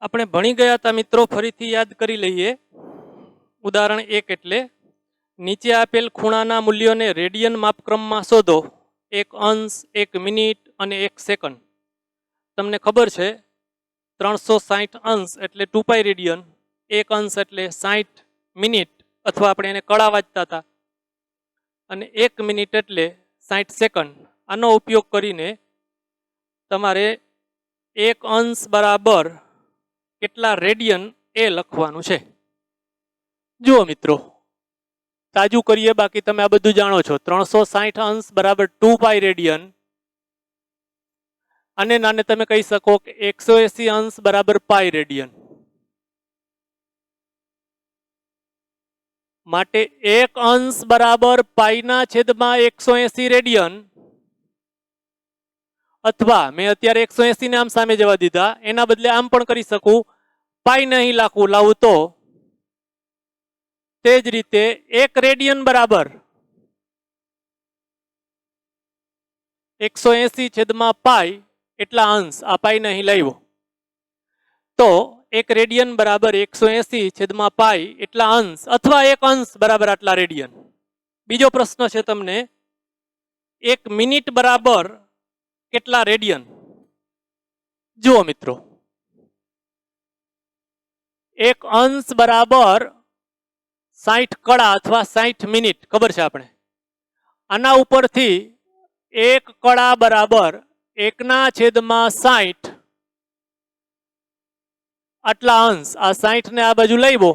[SPEAKER 1] આપણે ભણી ગયા હતા મિત્રો, ફરીથી યાદ કરી લઈએ. ઉદાહરણ 1 એટલે નીચે આપેલ ખૂણાના મૂલ્યોને રેડિયન માપક્રમમાં શોધો. 1 અંશ, 1 મિનિટ અને 1 સેકન્ડ. તમને ખબર છે 360 અંશ એટલે 2π રેડિયન, 1 અંશ એટલે 60 મિનિટ અથવા આપણે એને કળા વાંચતા હતા, અને 1 મિનિટ એટલે 60 સેકન્ડ. આનો ઉપયોગ કરીને તમારે 1 અંશ બરાબર કેટલા રેડિયન એ લખવાનું છે. જુઓ મિત્રો, તાજું કરીએ, બાકી તમે આ બધું જાણો છો. 360 અંશ બરાબર 2π રેડિયન, અને નાને તમે કહી શકો કે 180 અંશ બરાબર પાઈ રેડિયન. માટે 1 અંશ બરાબર પાઈના છેદમાં 180 રેડિયન, અથવા મેં અત્યારે 180 ને આમ સામે જવા દીધા, એના બદલે આમ પણ કરી શકું, પાઈ નહીં લાવું તો તે જ રીતે 1 રેડિયન બરાબર 180 છેદમાં પાઈ એટલા અંશ. આ પાઈ નહીં લાવ્યો તો 1 રેડિયન બરાબર 180 છેદમાં પાઈ એટલા અંશ, અથવા 1 અંશ બરાબર આટલા રેડિયન. બીજો પ્રશ્ન છે તમને, 1 મિનિટ બરાબર કેટલા રેડિયન? જુઓ મિત્રો, 1 અંશ બરાબર 60 કળા અથવા 60 મિનિટ ખબર છે આપણે. આના ઉપરથી 1 કળા બરાબર 1/60 આટલા અંશ. આ 60 ને આ બાજુ લાવ્યો,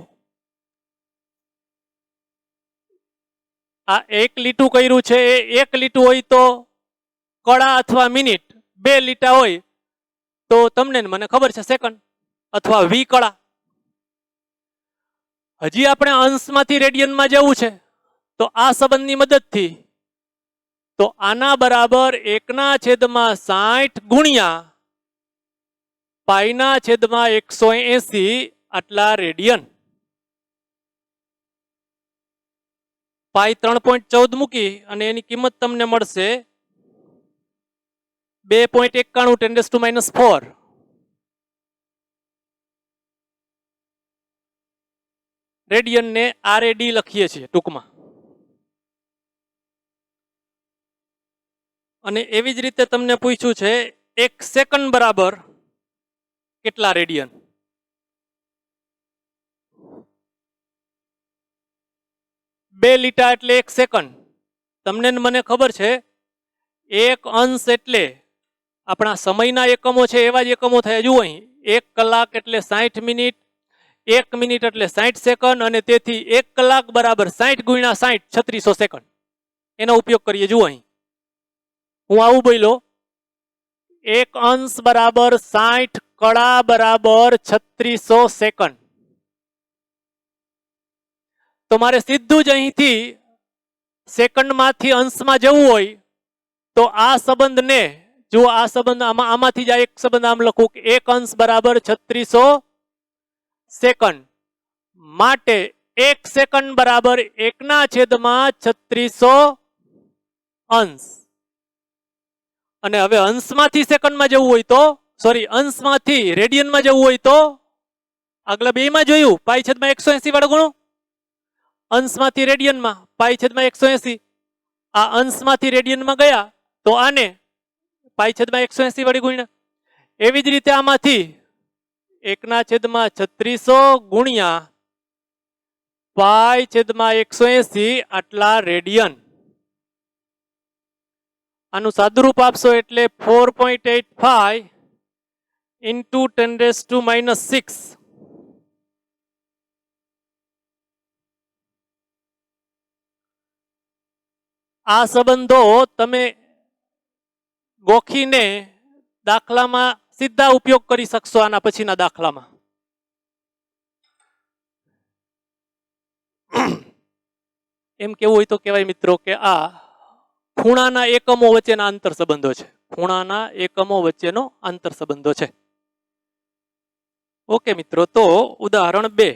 [SPEAKER 1] આ 1 લીટું કર્યું છે. એ 1 લીટું હોય તો કળા અથવા મિનિટ, 2 લીટા હોય તો તમને મને ખબર છે સેકન્ડ અથવા વી કળા. હજી આપણે અંશમાંથી રેડિયનમાં જવું છે તો આ સંબંધની મદદથી, તો આના બરાબર 1/60 ગુણ્યા પાઈના છેદમાં 180 આટલા રેડિયન. પાઈ 3.14 મૂકી અને એની કિંમત તમને મળશે 2.91 × 10⁻⁴. રેડિયન ને RAD લખીએ છીએ ટૂંકમાં. અને એવી જ રીતે તમને પૂછ્યું છે 1 સેકન્ડ બરાબર કેટલા રેડિયન? બે લીટા એટલે 1 સેકન્ડ. તમને મને ખબર છે 1 અંશ એટલે આપણા સમયના એકમો છે એવા જ એકમો થયા. જુઓ અહીં 1 કલાક એટલે 60 મિનિટ, 1 મિનિટ એટલે 60 સેકન્ડ, અને તેથી 1 કલાક બરાબર 60 × 60 3600 સેકન્ડ. એનો ઉપયોગ કરીએ. જુઓ અહીં હું આવું બોલ્યો, 1 અંશ બરાબર 60 કળા બરાબર 3600 સેકન્ડ. તો મારે સીધું જ અહીંથી સેકન્ડમાંથી અંશમાં જવું હોય તો આ સંબંધને જો આ સંબંધ આમાંથી જ એક સંબંધ આમ લખું કે 1 અંશ બરાબર 3600 સેકન્ડ, માટે 1 સેકન્ડ બરાબર 1/3600 અંશ. અને હવે અંશમાંથી સેકન્ડમાં જવું હોય તો સોરી અંશમાંથી રેડિયનમાં જવું હોય તો આગલા બેમાં જોયું પાઈ/180 વડે ગુણો, અંશમાંથી રેડિયનમાં પાઈ/180. આ અંશમાંથી રેડિયનમાં ગયા તો આને પાઈ/180 વડે ગુણ્યા. એવી જ રીતે આમાંથી 1/3600 ગુણ્યા પાઈ/180 આટલા રેડિયન. આનું સાદુરૂપ આપશો એટલે 4.85 into 10⁻⁻6. આ સંબંધો તમે ગોખીને દાખલામાં સીધા ઉપયોગ કરી શકશો આના પછીના દાખલામાં. એમ કેવું હોય તો કહેવાય મિત્રો કે આ ખૂણાના એકમો વચ્ચેના આંતર સંબંધો છે. ખૂણાના એકમો વચ્ચેનો આંતર સંબંધો છે. ઓકે મિત્રો, તો ઉદાહરણ 2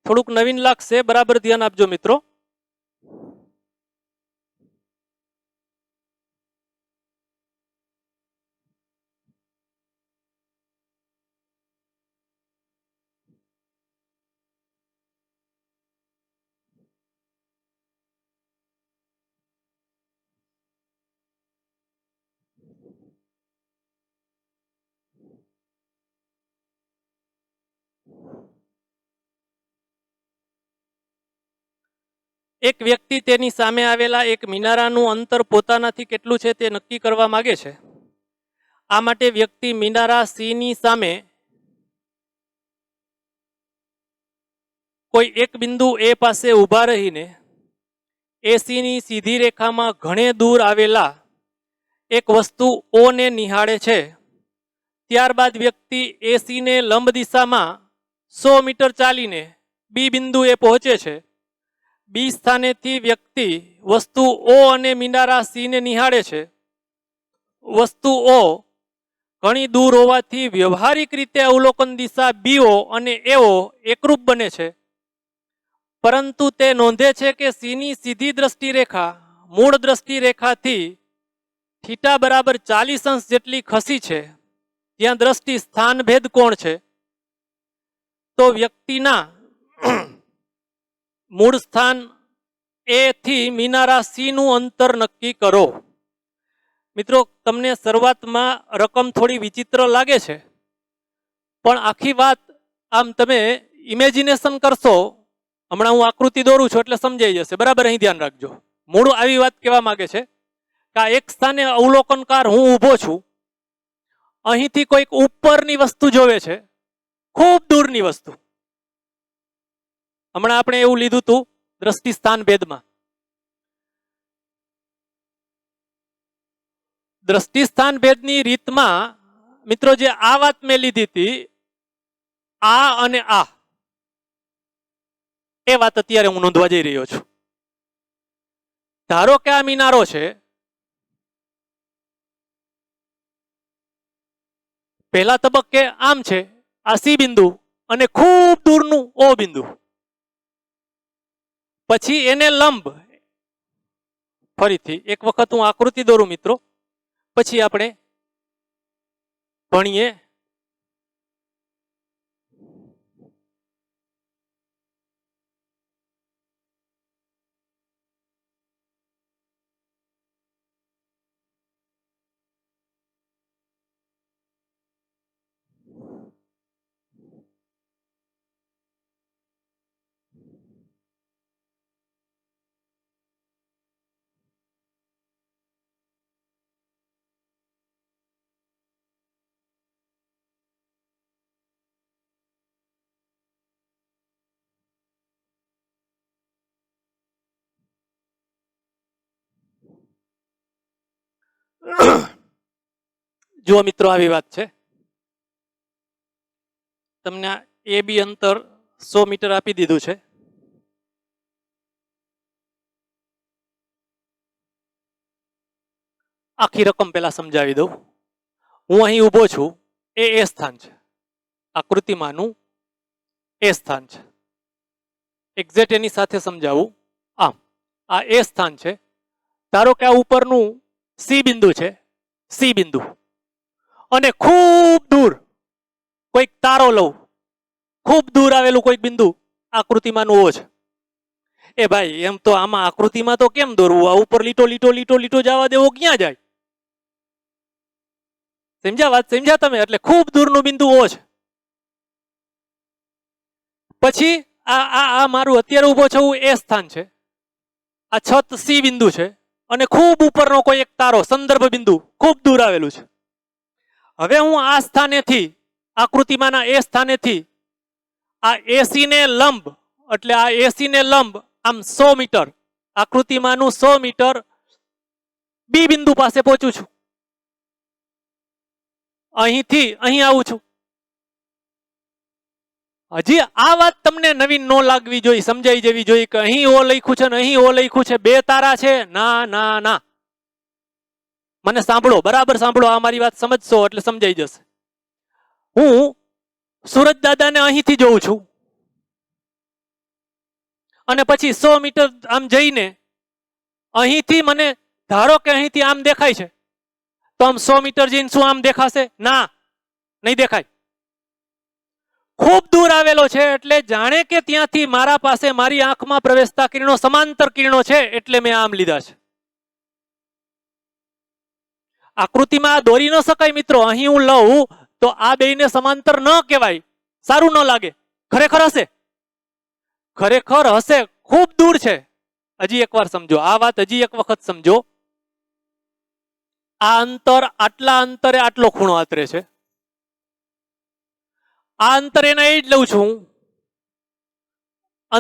[SPEAKER 1] થોડુંક નવીન લાગશે, બરાબર ધ્યાન આપજો મિત્રો. એક વ્યક્તિ તેની સામે આવેલા એક મિનારાનું અંતર પોતાનાથી કેટલું છે તે નક્કી કરવા માંગે છે. આ માટે વ્યક્તિ મિનારા સી ની સામે કોઈ એક બિંદુ એ પાસે ઊભા રહીને એસી ની સીધી રેખામાં ઘણે દૂર આવેલા એક વસ્તુ ઓ ને નિહાળે છે. ત્યારબાદ વ્યક્તિ એસી ને લંબ દિશામાં 100 મીટર ચાલીને બી બિંદુએ પહોંચે છે. બી સ્થાનેથી વ્યક્તિ વસ્તુ ઓ અને મિનારા સી ને નિહાળે છે. વસ્તુ ઓ ઘણી દૂર હોવાથી વ્યવહારિક રીતે અવલોકન દિશા બીઓ અને એઓ એકરૂપ બને છે. પરંતુ તે નોંધે છે કે સી ની સીધી દ્રષ્ટિ રેખા મૂળ દ્રષ્ટિ રેખાથી થીટા બરાબર 40 અંશ જેટલી ખસી છે. ત્યાં દ્રષ્ટિ સ્થાન ભેદ કોણ છે. તો વ્યક્તિના મૂળ સ્થાન એ થી મિનારા સી નું અંતર નક્કી કરો. મિત્રો, તમને શરૂઆતમાં રકમ થોડી વિચિત્ર લાગે છે, પણ આખી વાત આમ તમે ઇમેજિનેશન કરશો. હમણાં હું આકૃતિ દોરું છું એટલે સમજાઈ જશે. બરાબર, અહીં ધ્યાન રાખજો. મૂળ આવી વાત કહેવા માંગે છે કે આ એક સ્થાને અવલોકનકાર હું ઊભો છું. અહીંથી કોઈક ઉપરની વસ્તુ જોવે છે, ખૂબ દૂરની વસ્તુ. હમણાં આપણે એવું લીધું હતું દ્રષ્ટિ સ્થાન ભેદમાં. દ્રષ્ટિ સ્થાન ભેદની રીતમાં મિત્રો જે આ વાત મેં લીધી હતી, આ અને આ, એ વાત અત્યારે હું નોંધવા જઈ રહ્યો છું. ધારો કે આ મિનારો છે. પહેલા તબક્કે આમ છે, આ સી બિંદુ અને ખૂબ દૂરનું ઓ બિંદુ. પછી એને લંબ, ફરીથી એક વખત હું આકૃતિ દોરું મિત્રો, પછી આપણે ભણીએ. જુઓ મિત્રો, આવી વાત છે. તમને એ બી અંતર 100 મીટર આપી દીધું છે. આખી રકમ પેલા સમજાવી દઉં. હું અહીં ઊભો છું, એ સ્થાન છે, આકૃતિમાંનું એ સ્થાન છે. એક્ઝેક્ટ એની સાથે સમજાવું. આમ આ એ સ્થાન છે. ધારો કે આ ઉપરનું સી બિંદુ છે, સી બિંદુ, અને ખૂબ દૂર કોઈક તારો લઉં, ખૂબ દૂર આવેલું કોઈક બિંદુ આકૃતિમાંનું ઓ છે. એ ભાઈ એમ તો આમાં આકૃતિમાં તો કેમ દોરવું, આ ઉપર લીટો લીટો લીટો લીટો જવા દેવો ક્યાં જાય? સમજ્યા વાત? સમજ્યા તમે? એટલે ખૂબ દૂરનું બિંદુ ઓ છે. પછી આ મારું અત્યારે ઊભો છું એ સ્થાન છે. આ છત સી બિંદુ છે, અને ખૂબ ઉપરનો કોઈ એક તારો સંદર્ભ બિંદુ ખૂબ દૂર આવેલું છે. હવે હું આ સ્થાનેથી, આકૃતિમાંના એ સ્થાનેથી આ એસી ને લંબ, એટલે આ એસી ને લંબ આમ 100 મીટર, આકૃતિમાંનું 100 મીટર બી બિંદુ પાસે પહોંચું છું. અહીંથી અહીં આવું છું. હજી આ વાત તમને નવીન ન લાગવી જોઈએ, સમજાઈ જવી જોઈએ કે અહીં ઓ લખ્યું છે ને અહીં ઓ લખ્યું છે, બે તારા છે. ના ના ના, મને સાંભળો, બરાબર સાંભળો, આ મારી વાત સમજશો એટલે સમજાઈ જશે. હું સુરજ દાદાને અહીંથી જોઉં છું, અને પછી 100 મીટર આમ જઈને અહીંથી મને ધારો કે અહીંથી આમ દેખાય છે, તો આમ 100 મીટર જઈને શું આમ દેખાશે? ના, નહીં દેખાય. ખૂબ દૂર આવેલો છે, એટલે જાણે કે ત્યાંથી મારા પાસે મારી આંખમાં પ્રવેશતા કિરણો સમાંતર કિરણો છે, એટલે મેં આમ લીધા છે. આકૃતિમાં દોરી ન શકાય મિત્રો. અહીં હું લઉં તો આ બેયને સમાંતર ન કહેવાય, સારું ન લાગે. ખરેખર હશે, ખરેખર હશે, ખૂબ દૂર છે. હજી એકવાર સમજો આ વાત, હજી એક વખત સમજો. આ અંતર, આટલા અંતરે આટલો ખૂણો આતરે છે. આ અંતર એના એ જ લઉં છું. આ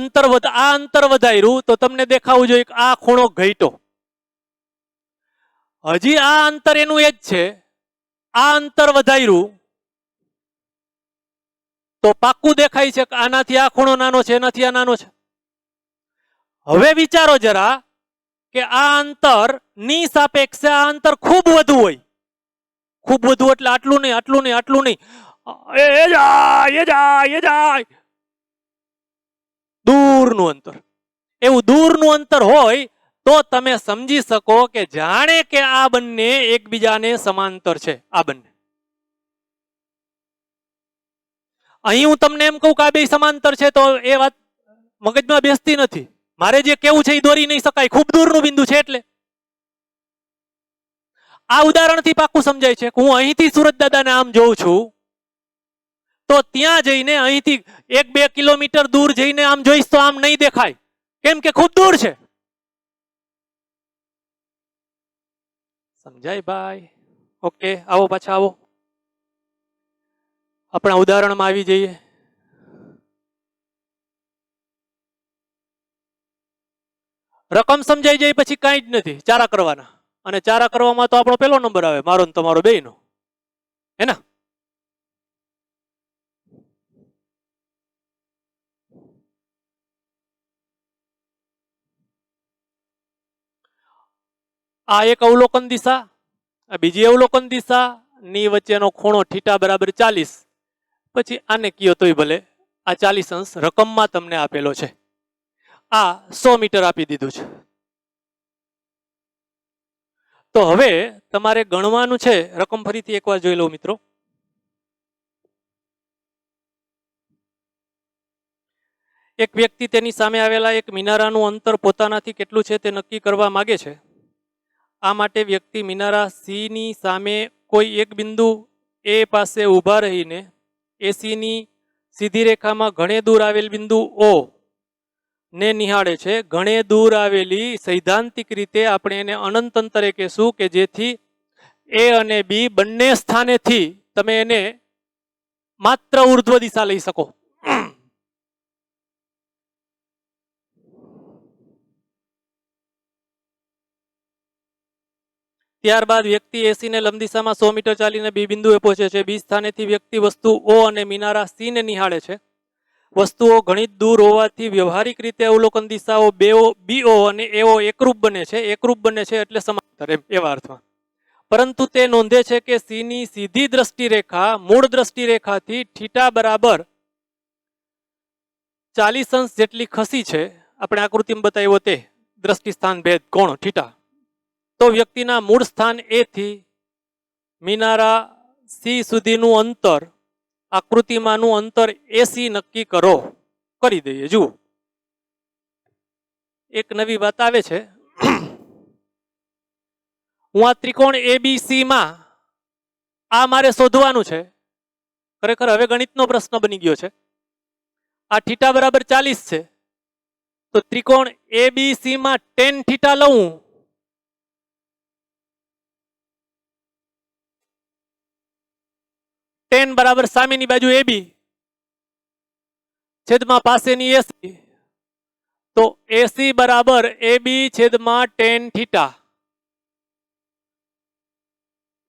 [SPEAKER 1] અંતર વધાર્યું તો તમને દેખાવું જોઈએ કે આ ખૂણો ઘટ્યો. હજી આ અંતર એનું એ જ છે. આ અંતર વધાર્યું તો પાક્કું દેખાય છે કે આનાથી આ ખૂણો નાનો છે, એનાથી આ નાનો છે. હવે વિચારો જરા કે આ અંતર ની સાપેક્ષે આ અંતર ખૂબ વધુ હોય. ખૂબ વધુ એટલે આટલું નહીં, આટલું નહીં, આટલું નહીં, એ જાય, એ જાય, એ જાય, દૂરનું અંતર. એવું દૂરનું અંતર હોય તો તમે સમજી શકો કે જાણે કે આ બંને એકબીજાને સમાંતર છે. આ બંને અહીં હું તમને એમ કહું કે આ બે સમાંતર છે તો એ વાત મગજમાં બેસતી નથી. મારે જે કેવું છે એ દોરી નહીં શકાય, ખૂબ દૂરનું બિંદુ છે. એટલે આ ઉદાહરણથી પાક્કું સમજાય છે કે હું અહીંથી સુરજ દાદાને આમ જોઉં છું, તો ત્યાં જઈને અહીંથી 1-2 કિલોમીટર દૂર જઈને આમ જોઈશ તો આમ નહીં દેખાય. કેમ કે ખૂબ દૂર છે. સમજાય ભાઈ? ઓકે, આવો પાછા આવો, આપણા ઉદાહરણમાં આવી જઈએ. રકમ સમજાઈ જાય પછી કાંઈ જ નથી, ચારા કરવાના. અને ચારા કરવામાં તો આપણો પહેલો નંબર આવે, મારો ને તમારો બેયનો, હે ને? આ એક અવલોકન દિશા, આ બીજી અવલોકન દિશા ની વચ્ચેનો ખૂણો θ બરાબર 40. પછી આને કયો તોય ભલે, આ 40 અંશ રકમમાં તમને આપેલો છે. આ 100 મીટર આપી દીધું છે. તો હવે તમારે ગણવાનું છે. રકમ ફરીથી એકવાર જોઈ લો મિત્રો. એક વ્યક્તિ તેની સામે આવેલા એક મિનારાનું અંતર પોતાનાથી કેટલું છે તે નક્કી કરવા માંગે છે. આ માટે વ્યક્તિ મિનારા સી ની સામે કોઈ એક બિંદુ એ પાસે ઊભા રહીને એસી ની સીધી રેખામાં ઘણે દૂર આવેલ બિંદુ ઓ ને નિહાળે છે. ઘણે દૂર આવેલી સૈદ્ધાંતિક રીતે આપણે એને અનંત અંતરે કહેશું, કે જેથી એ અને બી બંને સ્થાનેથી તમે એને માત્ર ઉર્ધ્વ દિશા લઈ શકો. ત્યારબાદ વ્યક્તિ એસી ને લંબ દિશામાં 100 મીટર ચાલીને બી બિંદુએ પહોંચે છે. બી સ્થાનેથી વ્યક્તિ વસ્તુ ઓ અને મિનારા સી ને નિહાળે છે. વસ્તુઓ ઘણી દૂર હોવાથી વ્યવહારિક રીતે અવલોકન દિશાઓ બીઓ અને એઓ એકરૂપ બને છે. એકરૂપ બને છે એટલે સમાંતર, એમ એવા અર્થમાં. પરંતુ તે નોંધે છે કે સી ની સીધી દ્રષ્ટિરેખા મૂળ દ્રષ્ટિરેખાથી થીટા બરાબર 40 અંશ જેટલી ખસી છે. આપણે આકૃતિમાં બતાવ્યો તે દ્રષ્ટિ સ્થાન ભેદ કોણ થીટા. તો વ્યક્તિના મૂળ સ્થાન એ થી મિનારા સી સુધીનું અંતર, આકૃતિમાંનું અંતર એસી નક્કી કરો. કરી દઈએ. જુઓ, એક નવી વાત આવે છે. હું આ ત્રિકોણ એબીસી માં આ મારે શોધવાનું છે. ખરેખર હવે ગણિતનો પ્રશ્ન બની ગયો છે. આ થીટા બરાબર 40 છે, તો ત્રિકોણ એબીસી માં tan થીટા લઉં tan બરાબર સામેની બાજુ AB છેદમાં પાસેની AC, તો AC બરાબર AB છેદમાં tan થીટા.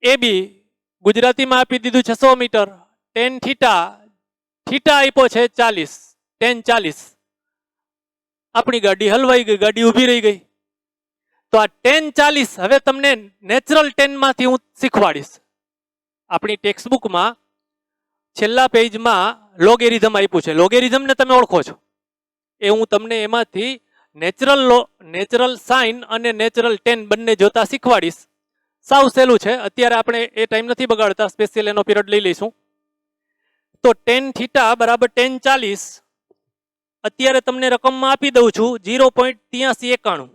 [SPEAKER 1] AB ગુજરાતીમાં આપી દીધું છે 100 મીટર. tan થીટા, થીટા આપ્યો છે 40, tan 40. આપણી ગાડી હલવાઈ ગઈ, ગાડી ઊભી રહી ગઈ. તો આ tan 40 હવે તમને નેચરલ tan માંથી હું શીખવાડીશ. આપણી ટેક્સ્ટબુકમાં છેલ્લા પેજમાં લોગેરિધમ આપ્યું છે. લોગેરિધમને તમે ઓળખો છો, એ હું તમને એમાંથી નેચરલ સાઇન અને નેચરલ tan બંને જોતા શીખવાડીશ. સાવ સહેલું છે. અત્યારે આપણે એ ટાઈમ નથી બગાડતા, સ્પેશિયલ એનો પીરિયડ લઈ લઈશું. તો tan થીટા બરાબર tan 40 અત્યારે તમને રકમમાં આપી દઉં છું 0.8391.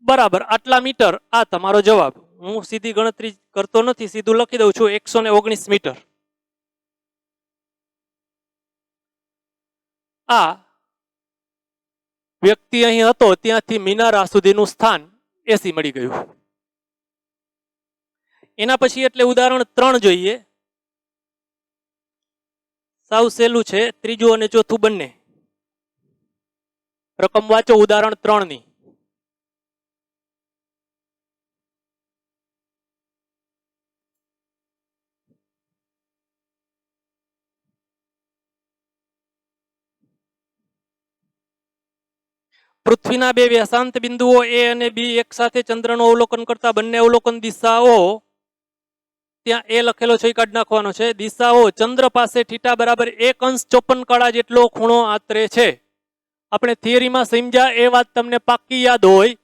[SPEAKER 1] બરાબર આટલા મીટર. આ તમારો જવાબ. હું સીધી ગણતરી કરતો નથી, સીધું લખી દઉં છું 119 મીટર. આ વ્યક્તિ અહીં હતો ત્યાંથી મિનારા સુધીનું સ્થાન એસી મળી ગયું. એના પછી એટલે ઉદાહરણ 3 જોઈએ. સાવ સહેલું છે, ત્રીજું અને ચોથું બંને. રકમ વાંચો ઉદાહરણ 3 ની. પૃથ્વીના બે વ્યાસાંત બિંદુઓ એ અને બી એક સાથે ચંદ્રનું અવલોકન કરતા બંને અવલોકન દિશાઓ, ત્યાં એ લખેલો છે એ કાઢી નાખવાનો છે. દિશાઓ ચંદ્ર પાસે થીટા બરાબર 1°54 જેટલો ખૂણો આતરે છે. આપણે થિયરીમાં સમજ્યા એ વાત તમને પાક્કી યાદ હોય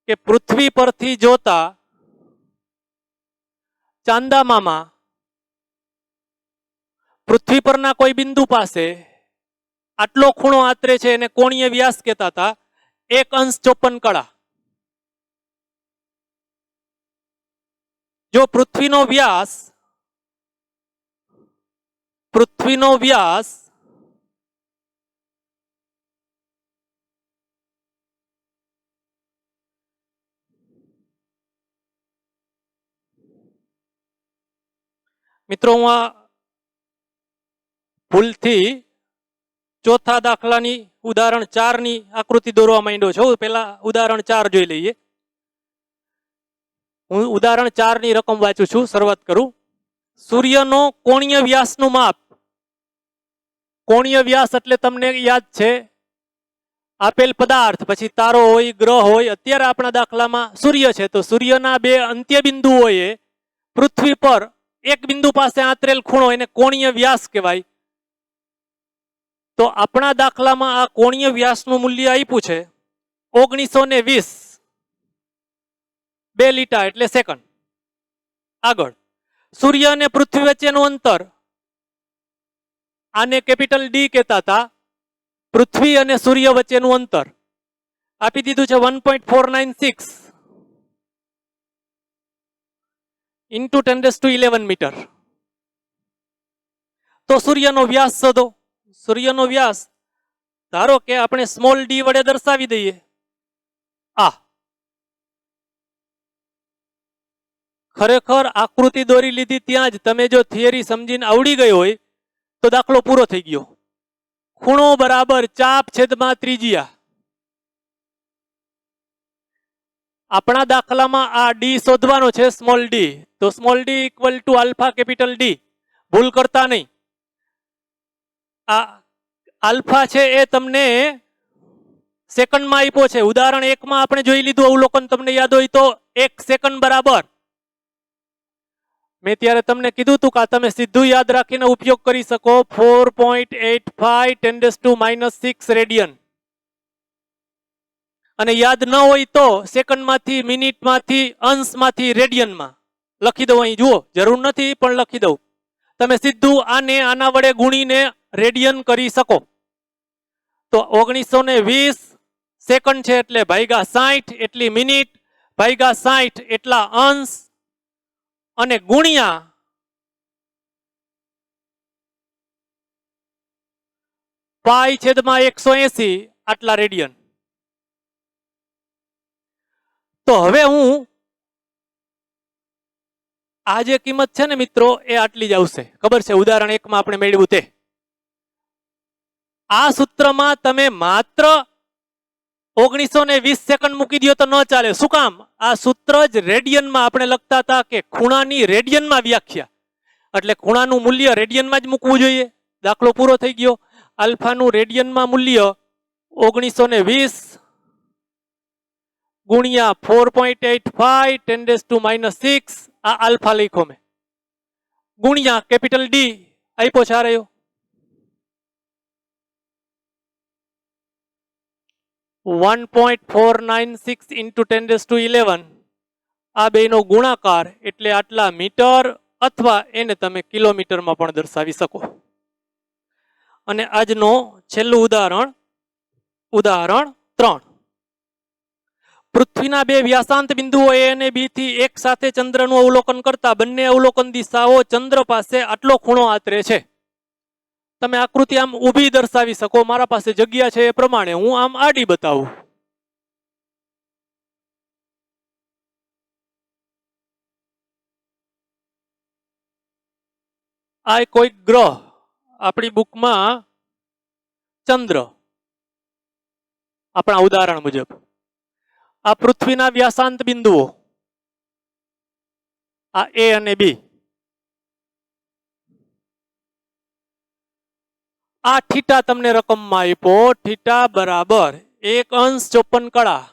[SPEAKER 1] કે પૃથ્વી પરથી જોતા ચાંદામામાં પૃથ્વી પરના કોઈ બિંદુ પાસે આટલો ખૂણો આતરે છે એને કોણીય વ્યાસ કહેતા હતા. 1°54. જો પૃથ્વીનો વ્યાસ મિત્રો હું આ ભૂલથી ચોથા દાખલાની ઉદાહરણ 4 ની આકૃતિ દોરવા માંડ્યો છું. પહેલા ઉદાહરણ 4 જોઈ લઈએ. હું ઉદાહરણ 4 ની રકમ વાંચું છું, શરૂઆત કરું. સૂર્યનો કોણીય વ્યાસનું માપ. કોણીય વ્યાસ એટલે તમને યાદ છે આપેલ પદાર્થ, પછી તારો હોય, ગ્રહ હોય. અત્યારે આપણા દાખલામાં સૂર્ય છે, તો સૂર્યના બે અંત્ય બિંદુઓએ પૃથ્વી પર એક બિંદુ પાસે આંતરેલ ખૂણો એને કોણીય વ્યાસ કહેવાય. તો આપણા દાખલામાં આ કોણીય વ્યાસનું મૂલ્ય આપ્યું છે 1920. 2 લીટા એટલે સેકન્ડ. આગળ સૂર્ય અને પૃથ્વી વચ્ચેનું અંતર, આને કેપિટલ ડી કહેતા હતા. પૃથ્વી અને સૂર્ય વચ્ચેનું અંતર આપી દીધું છે 1.496 ઇન્ટુ 10⁻11 મીટર. તો સૂર્યનો વ્યાસ શોધો. સૂર્યનો વ્યાસ ધારો કે આપણે સ્મોલ ડી વડે દર્શાવી દઈએ. ખરેખર આકૃતિ દોરી લીધી ત્યાં જ તમે જો થિયરી સમજીને આવડી ગઈ હોય તો દાખલો પૂરો થઈ ગયો. ખૂણો બરાબર ચાપ છેદમાં ત્રિજ્યા. આપણા દાખલામાં આ ડી શોધવાનો છે, સ્મોલ ડી. તો small D equal to alpha capital D. ભૂલ કરતા નહીં. આલ્ફા છે એ તમને સેકન્ડમાં આપ્યો છે. ઉદાહરણ 1 માં આપણે જોઈ લીધું અવલોકન, તમને યાદ હોય તો 1 સેકન્ડ બરાબર, મેં ત્યારે તમને કીધું હતું કે તમે સીધું યાદ રાખીને ઉપયોગ કરી શકો 4.85 10⁻⁻6 રેડિયન. અને યાદ ન હોય તો સેકન્ડમાંથી, મિનિટમાંથી, અંશમાંથી રેડિયનમાં લખી દઉં. અહીં જુઓ, જરૂર નથી પણ લખી દઉં. તમે સીધું આને આના વડે ગુણીને રેડિયન કરી શકો. તો 1920 સેકન્ડ છે એટલે ભાગ્યા 60 એટલી મિનિટ, ભાગ્યા 60 એટલા અંશ, અને ગુણ્યા π/180 આટલા રેડિયન. તો હવે હું આ જે કિંમત છે ને મિત્રો એ આટલી જ આવશે. ખબર છે, ઉદાહરણ 1 માં આપણે મેળવ્યું તે. આ સૂત્રમાં તમે માત્ર 1920 સેકન્ડ મૂકી દો તો ન ચાલે. શું કામ? આ સૂત્ર જ રેડિયનમાં આપણે લખતા હતા કે ખૂણાની રેડિયનમાં વ્યાખ્યા, એટલે ખૂણાનું મૂલ્ય રેડિયનમાં જ મૂકવું જોઈએ. દાખલો પૂરો થઈ ગયો. આલ્ફાનું રેડિયનમાં મૂલ્ય 1920 ગુણ્યા 4.85 10⁻⁻6 આ આલ્ફા લખ્યો મેં, ગુણ્યા કેપિટલ ડી આપ્યો છે રહ્યો 1.496 into 10⁻11. આ બેનો ગુણાકાર એટલે આટલા મીટર, અથવા એને તમે કિલોમીટરમાં પણ દર્શાવી શકો. અને આજનો છેલ્લું ઉદાહરણ, ઉદાહરણ 3. પૃથ્વીના બે વ્યાસાંત બિંદુઓ A અને B થી એક સાથે ચંદ્રનું અવલોકન કરતા બંને અવલોકન દિશાઓ ચંદ્ર પાસે આટલો ખૂણો આતરે છે. તમે આકૃતિ આમ ઊભી દર્શાવી શકો. મારા પાસે જગ્યા છે એ પ્રમાણે હું આમ આડી બતાવું. આ કોઈ ગ્રહ, આપણી બુકમાં ચંદ્ર, આપણા ઉદાહરણ મુજબ. આ પૃથ્વીના વ્યાસાંત બિંદુઓ, આ A અને B. આ થીટા તમને રકમમાં આપ્યો, થીટા બરાબર 1 / 54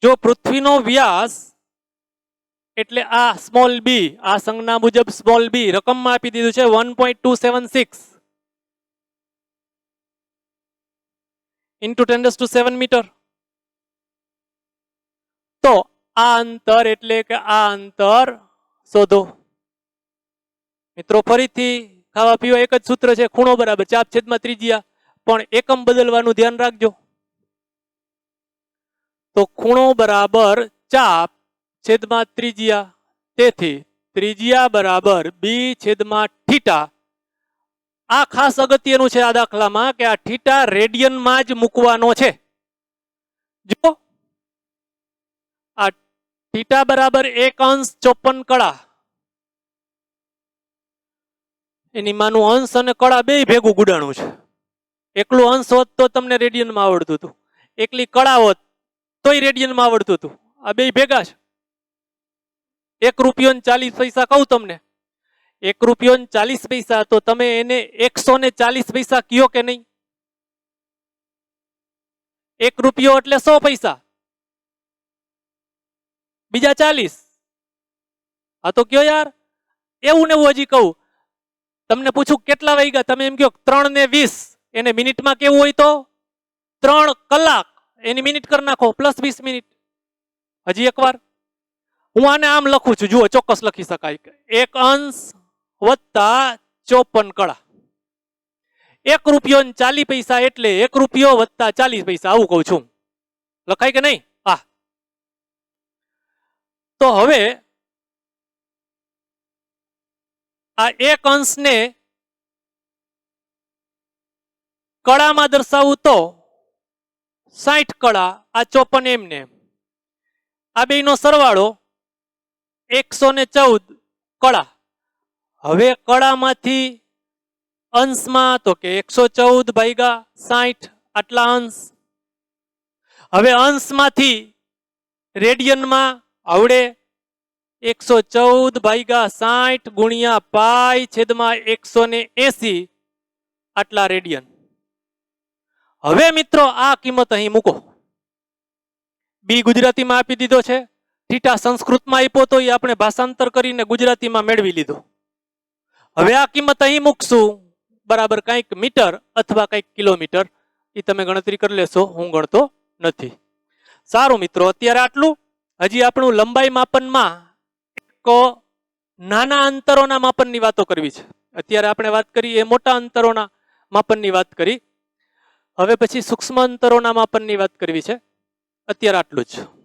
[SPEAKER 1] જો પૃથ્વીનો વ્યાસ એટલે આ સ્મોલ બી, આ સંજ્ઞા મુજબ સ્મોલ બી રકમમાં આપી દીધું છે 1.276 into 10⁻7 મીટર. તો આ અંતર એટલે કે આ અંતર શોધો. મિત્રો ફરીથી ખાવા પીવા એક જ સૂત્ર છે, ખૂણો બરાબર ચાપ છેદમાં ત્રિજ્યા, પણ એકમ બદલવાનું ધ્યાન રાખજો. તો ખૂણો બરાબર ચાપ છેદમાં ત્રિજ્યા, તેથી ત્રિજ્યા બરાબર b/θ. આ ખાસ અગત્યનું છે આ દાખલામાં કે આ થીટા રેડિયનમાં જ મૂકવાનો છે. જો આ થીટા બરાબર 1/54 એની માનું અંશ અને કળા બે ભેગું ગુડાણું છે. એકલું અંશ હોત તો તમને રેડિયનમાં આવડતું હતું, એકલી કળા હોત તોય રેડિયનમાં આવડતું હતું. આ બે ભેગા છે. 1 રૂપિયો ને 40 પૈસા કહું તમને, 1 રૂપિયો ને 40 પૈસા, તો તમે એને 140 પૈસા કયો કે નહીં? 1 રૂપિયો એટલે 100 પૈસા, બીજા 40. હા તો કયો યાર. એવું ને એવું હજી કહું, તમને પૂછું કેટલા વાગ્યા, તમે એમ કહો 3 ને 20, એને મિનિટમાં કેવું હોય તો 3 કલાક, એની મિનિટ કરી નાખો +20 મિનિટ. હજી એકવાર હું આને આમ લખું છું, જુઓ ચોક્કસ લખી શકાય, 1 અંશ વત્તા 54 1 રૂપિયો ને 40 પૈસા એટલે 1 રૂપિયો વત્તા 40 પૈસા, આવું કહું છું. લખાય કે નહીં? હા. તો હવે આ 1 અંશને કળામાં દર્શાવું તો 60 કળા, આ 54 એમને. આ બેનો સરવાળો 114 કળા. હવે કળામાંથી અંશમાં તો કે 114/60 આટલા અંશ. હવે અંશમાંથી રેડિયનમાં આવડે 114/60 ગુણ્યા પાઈ છેદમાં 180 આટલા રેડિયન. હવે મિત્રો આ કિંમત અહીં મૂકો. બી ગુજરાતીમાં આપી દીધો છે, થીટા સંસ્કૃતમાં આપ્યો તો એ આપણે ભાષાંતર કરીને ગુજરાતીમાં મેળવી લીધો. હવે આ કિંમત અહીં મૂકશું, બરાબર કંઈક મીટર અથવા કંઈક કિલોમીટર, એ તમે ગણતરી કરી લેશો, હું ગણતો નથી. સારું મિત્રો, અત્યારે આટલું. હજી આપણું લંબાઈ માપનમાં એક નાના અંતરોના માપનની વાતો કરવી છે. અત્યારે આપણે વાત કરી એ મોટા અંતરોના માપનની વાત કરી. હવે પછી સૂક્ષ્મ અંતરોના માપનની વાત કરવી છે. અત્યારે આટલું જ.